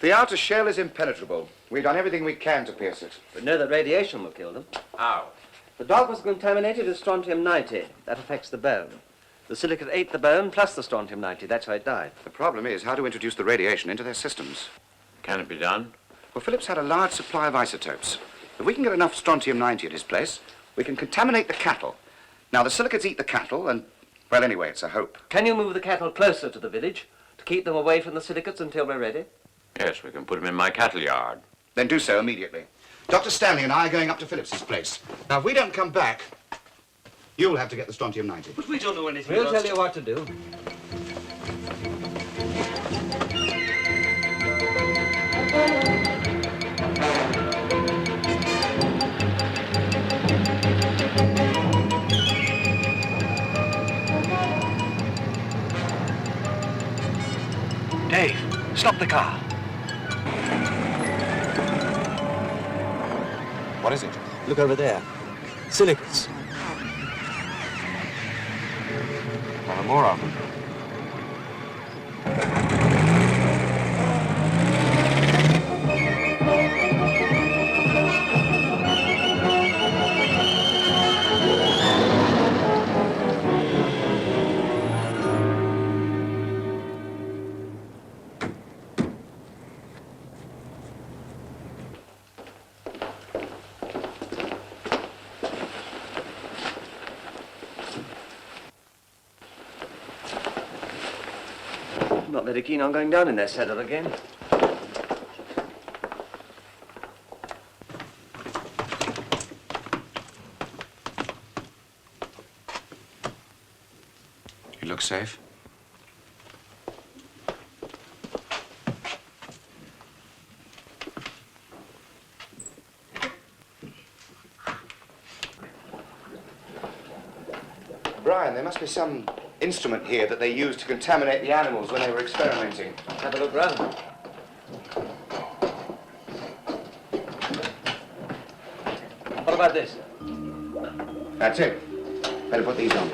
The outer shell is impenetrable. We've done everything we can to pierce it. We know that radiation will kill them. How? The dog was contaminated with strontium-90. That affects the bone. The silicate ate the bone plus the strontium-90. That's how it died. The problem is how to introduce the radiation into their systems. Can it be done? Well, Phillips had a large supply of isotopes. If we can get enough strontium-90 at his place, we can contaminate the cattle. Now, the silicates eat the cattle, and, well, anyway, it's a hope. Can you move the cattle closer to the village to keep them away from the silicates until we're ready? Yes, we can put them in my cattle yard. Then do so immediately. Dr. Stanley and I are going up to Phillips's place. Now, if we don't come back, you'll have to get the strontium-90. But we don't know anything We'll about tell you what to do. Dave, stop the car. What is it? Look over there. Silicates. There are more of them. I'm not very keen on going down in their saddle again. You look safe? Brian, there must be some instrument here that they used to contaminate the animals when they were experimenting. Have a look round. What about this? That's it. Better put these on.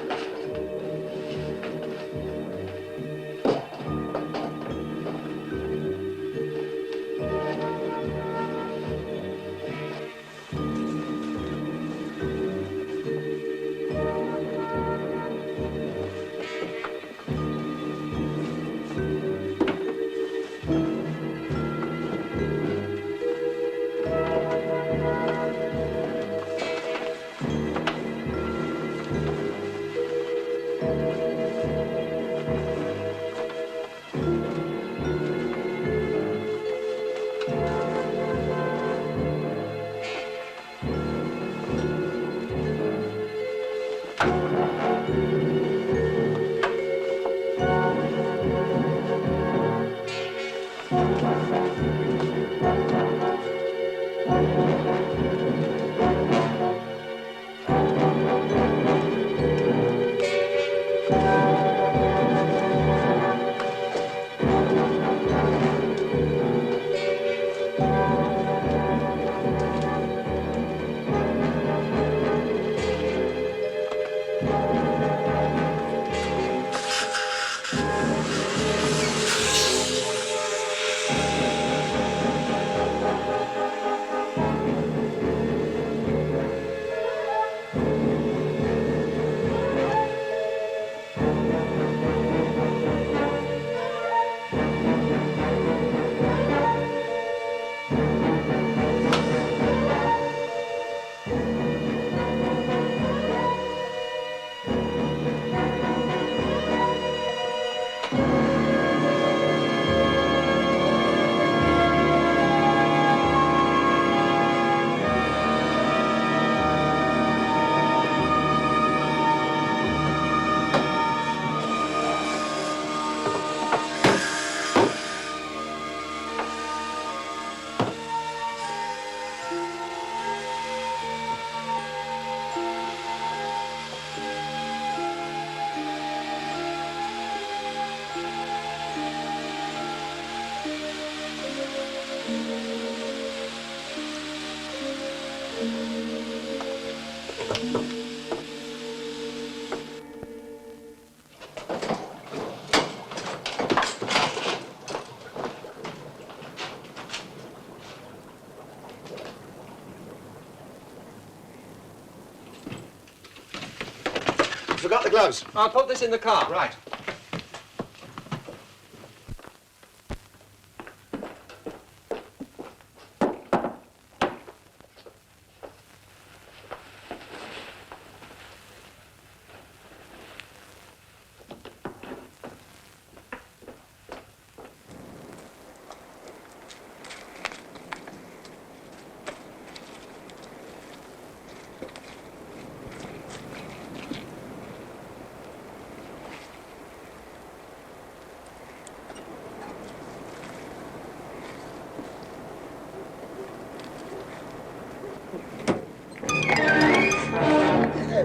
Forgot the gloves. I'll put this in the car. Right.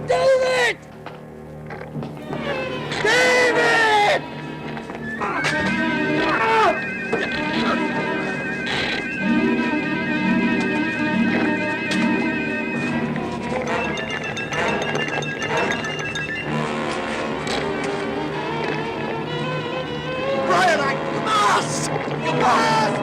David! David! Brian, you must! You must!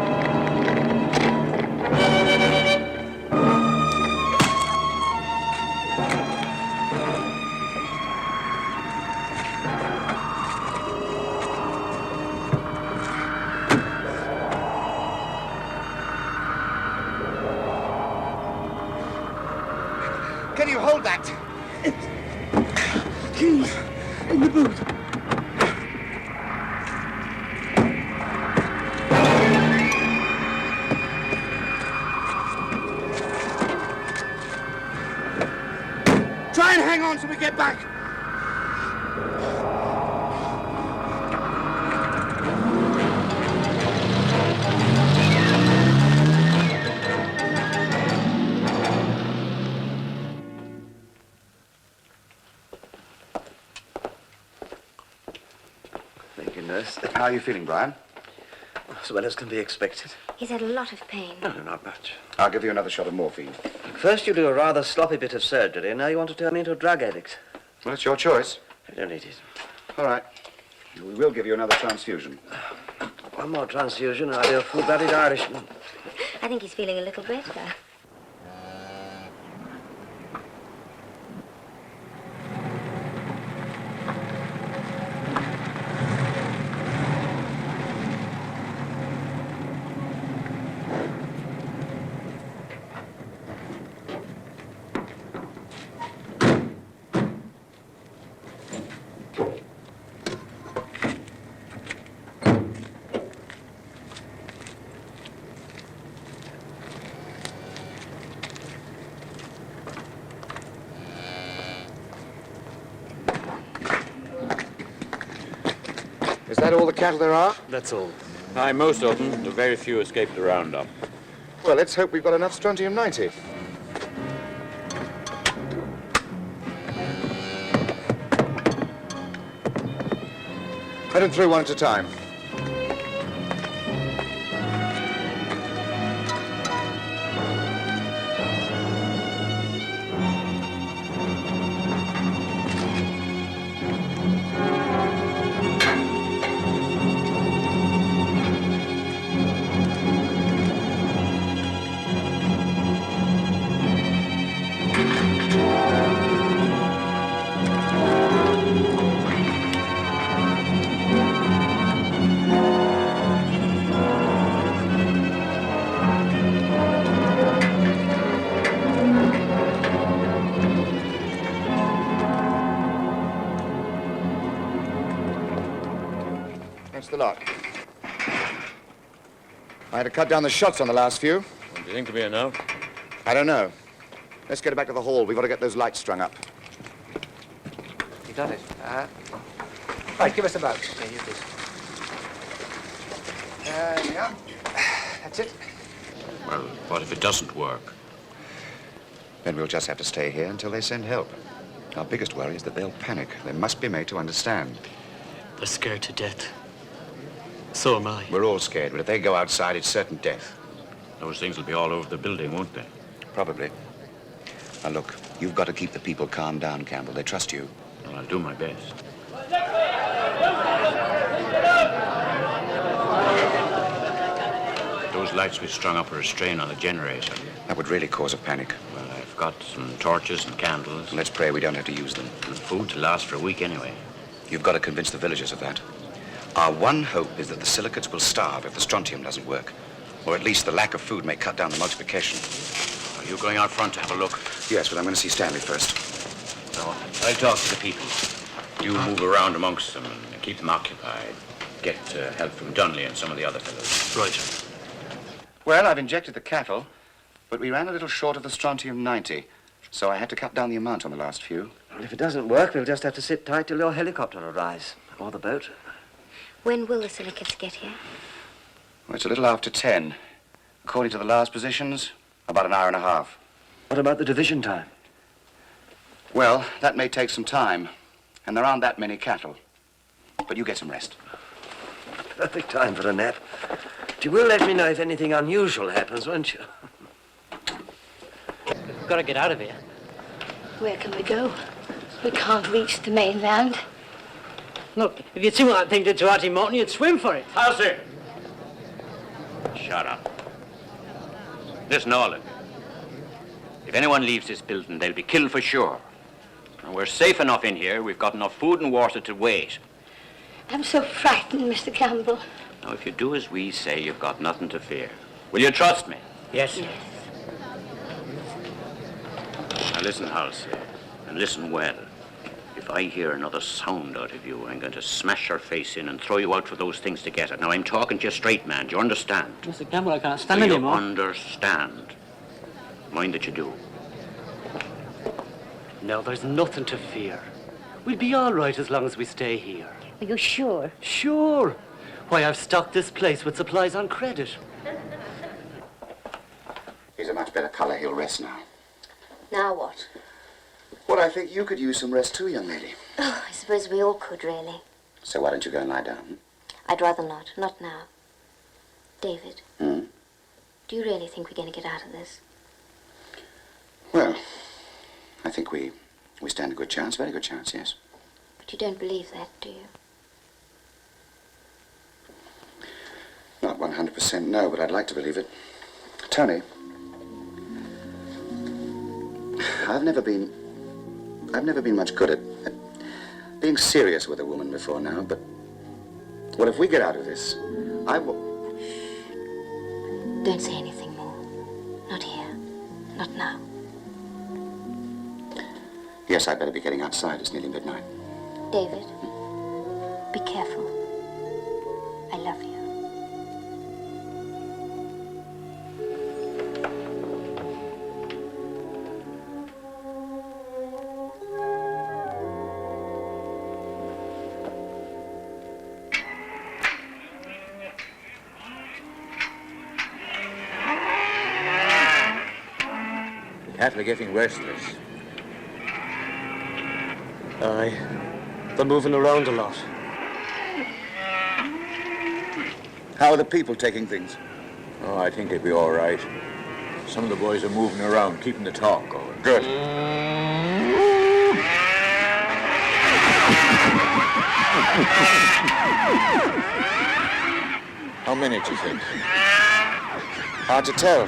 Can you hold that? Keys in the boot. Try and hang on till we get back. Thank you, nurse. How are you feeling, Brian? As well as can be expected. He's had a lot of pain. No, not much. I'll give you another shot of morphine. First you do a rather sloppy bit of surgery, and now you want to turn me into a drug addict. Well, it's your choice. I don't need it. All right. We will give you another transfusion. One more transfusion, and I'll be a full-blooded Irishman. I think he's feeling a little better. Is that all the cattle there are? That's all. Aye, most of them. The very few escaped the roundup. Well, let's hope we've got enough strontium-90. Let them through one at a time. That's the lot. I had to cut down the shots on the last few. Do you think it'll be enough? I don't know. Let's get it back to the hall. We've got to get those lights strung up. You got it. Right, give us the boat. Here, use this. Yeah. That's it. Well, what if it doesn't work? Then we'll just have to stay here until they send help. Our biggest worry is that they'll panic. They must be made to understand. They're scared to death. So am I. We're all scared, but if they go outside, it's certain death. Those things will be all over the building, won't they? Probably. Now, look, You've got to keep the people calmed down, Campbell. They trust you. Well, I'll do my best. Those lights we strung up are a strain on the generator. That would really cause a panic. Well, I've got some torches and candles. Let's pray we don't have to use them. And food to last for a week anyway. You've got to convince the villagers of that. Our one hope is that the silicates will starve if the strontium doesn't work. Or at least the lack of food may cut down the multiplication. Are you going out front to have a look? Yes, but I'm going to see Stanley first. No, I'll talk to the people. You move around amongst them and keep them occupied. Get help from Dunley and some of the other fellows. Right. Well, I've injected the cattle, but we ran a little short of the strontium-90, so I had to cut down the amount on the last few. Well, if it doesn't work, we'll just have to sit tight till your helicopter arrives. Or the boat. When will the silicates get here? Well, it's a little after 10. According to the last positions, about an hour and a half. What about the division time? Well, that may take some time, and there aren't that many cattle. But you get some rest. Perfect time for a nap. But you will let me know if anything unusual happens, won't you? We've got to get out of here. Where can we go? We can't reach the mainland. Look, if you'd seen what that thing did to Artie Morton, you'd swim for it. How's it? Shut up. Listen, all of you. If anyone leaves this building, they'll be killed for sure. And we're safe enough in here. We've got enough food and water to wait. I'm so frightened, Mr. Campbell. Now, if you do as we say, you've got nothing to fear. Will you trust me? Yes. Yes. Now listen, Halsey, and listen well. If I hear another sound out of you, I'm going to smash your face in and throw you out for those things to get it. Now, I'm talking to you straight, man. Do you understand? Mr. Campbell, I can't stand Do you anymore. understand? Mind that you do. No, there's nothing to fear. We'll be all right as long as we stay here. Are you sure? Sure. Why, I've stocked this place with supplies on credit. He's a much better color. He'll rest now. Now what? Well, I think you could use some rest too, young lady. Oh, I suppose we all could, really. So why don't you go and lie down? I'd rather not. Not now. David, Hmm? do you really think we're going to get out of this? Well, I think we stand a good chance, very good chance, yes. But you don't believe that, do you? Not 100% no, but I'd like to believe it. Tony, I've never been much good at being serious with a woman before now, but, well, if we get out of this, I will... Don't say anything more. Not here. Not now. Yes, I'd better be getting outside. It's nearly midnight. David, be careful. I love you. The cattle are getting restless. Aye. They're moving around a lot. How are the people taking things? Oh, I think they'll be all right. Some of the boys are moving around, keeping the talk going. Good. How many do you think? Hard to tell.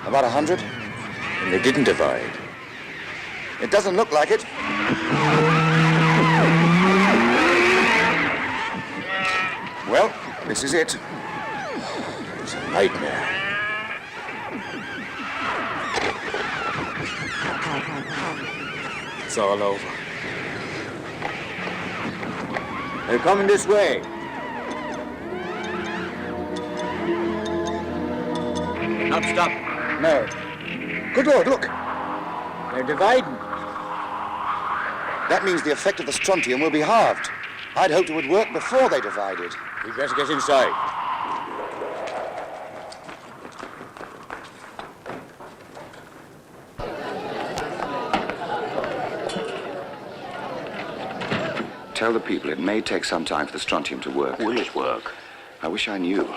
About 100? And they didn't divide. It doesn't look like it. Well, this is it. It's a nightmare. It's all over. They're coming this way. Not stop. No. Good Lord, look. They're dividing. That means the effect of the strontium will be halved. I'd hoped it would work before they divided. We'd better get inside. Tell the people it may take some time for the strontium to work. Will it work? I wish I knew.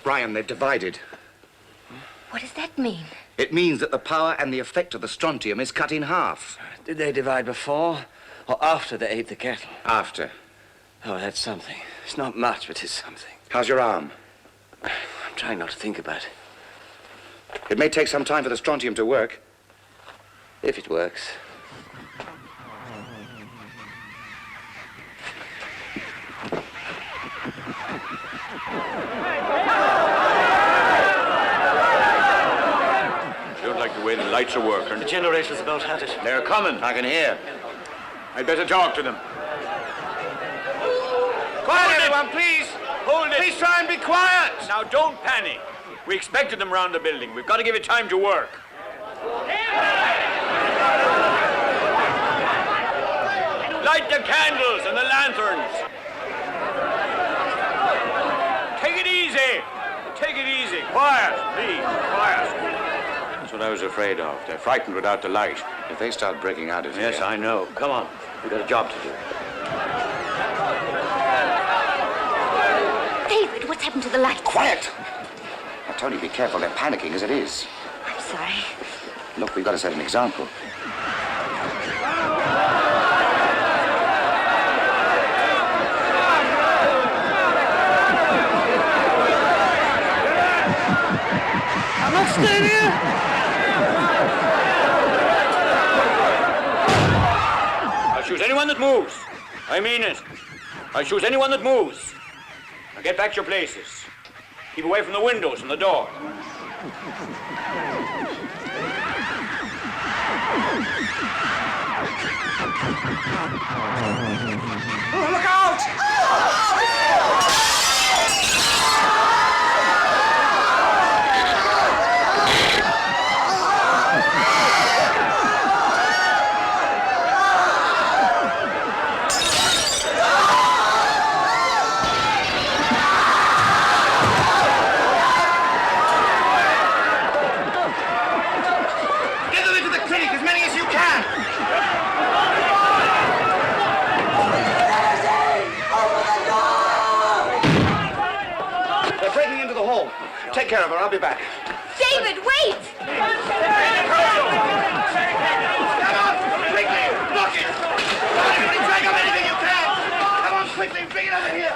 Brian, they've divided. What does that mean? It means that the power and the effect of the strontium is cut in half. Did they divide before or after they ate the kettle? After. Oh, that's something. It's not much, but it's something. How's your arm? I'm trying not to think about it. It may take some time for the strontium to work. If it works. Don't like the way the lights are working. The generator's about had it. They're coming. I can hear. I'd better talk to them. Quiet, everyone, please. Hold it. Please try and be quiet. Now, don't panic. We expected them round the building. We've got to give it time to work. Light the candles and the lanterns. Take it easy. Take it easy. Quiet, please. Quiet. That's what I was afraid of. They're frightened without the light. If they start breaking out of here... Yes, I know. Come on. We've got a job to do. David, what's happened to the lights? Quiet! Now, Tony, be careful. They're panicking as it is. I'm sorry. Look, we've got to set an example. I'm not staying here. I'll shoot anyone that moves. I mean it. I'll shoot anyone that moves. Now get back to your places. Keep away from the windows and the door. Oh, look out! Get them into the clinic, as many as you can. They're breaking into the hall. Take care of her. I'll be back. David, wait! Come on, quickly, lock it. Everybody drag up anything you can. Come on, quickly, bring it over here.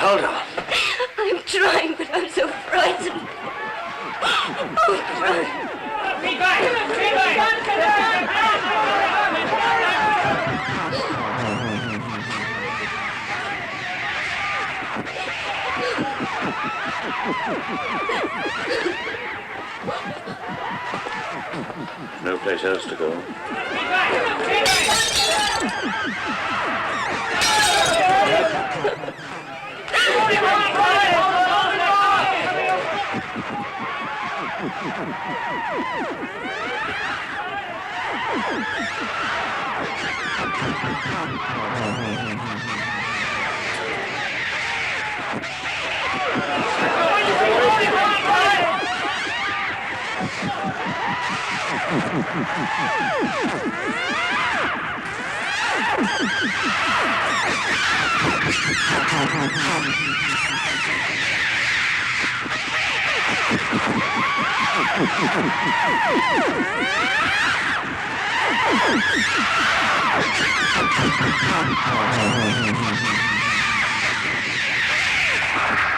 Hold on. I'm trying, but I'm so frightened. Be back! Be back! No place else to go.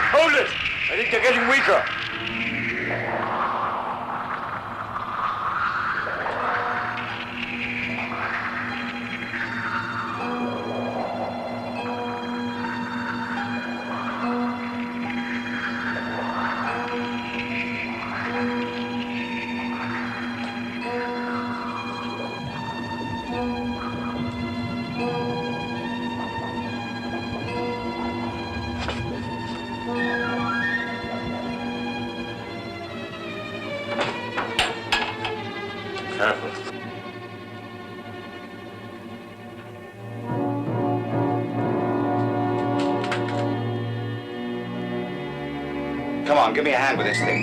Hold it! I think they're getting weaker. Careful. Come on, give me a hand with this thing.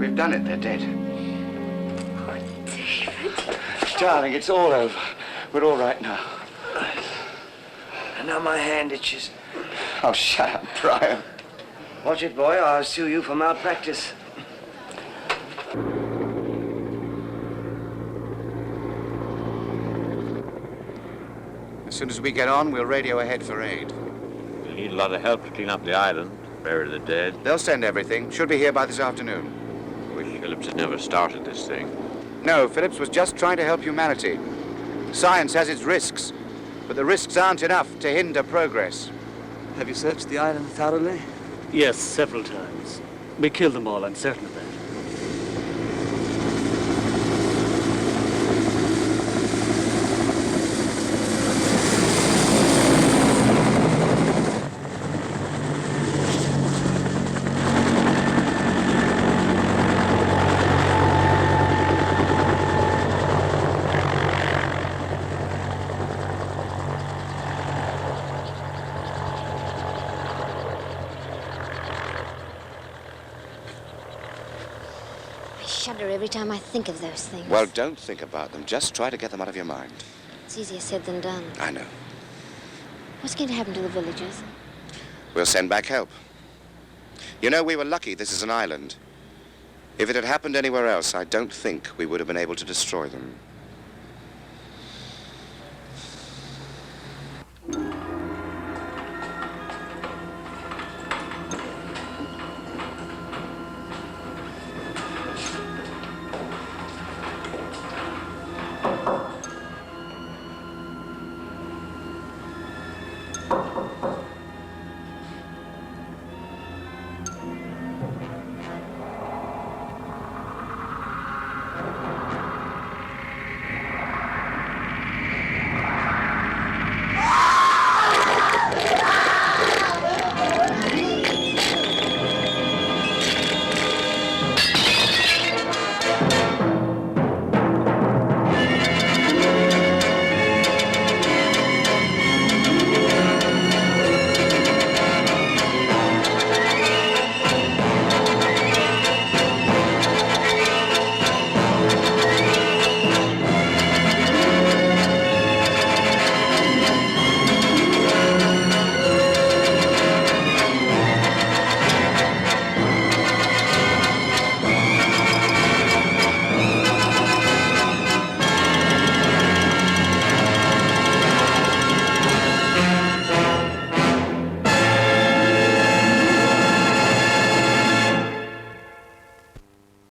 We've done it. They're dead. Oh, David. Darling, it's all over. We're all right now. And now my hand itches. Oh, shut up, Brian. Watch it, boy, or I'll sue you for malpractice. As soon as we get on, we'll radio ahead for aid. We'll need a lot of help to clean up the island, bury the dead. They'll send everything. Should be here by this afternoon. Wish Phillips had never started this thing. No, Phillips was just trying to help humanity. Science has its risks, but the risks aren't enough to hinder progress. Have you searched the island thoroughly? Yes, several times. We killed them all, I'm certain of that. I shudder every time I think of those things. Well, don't think about them. Just try to get them out of your mind. It's easier said than done. I know. What's going to happen to the villagers? We'll send back help. You know, we were lucky this is an island. If it had happened anywhere else, I don't think we would have been able to destroy them.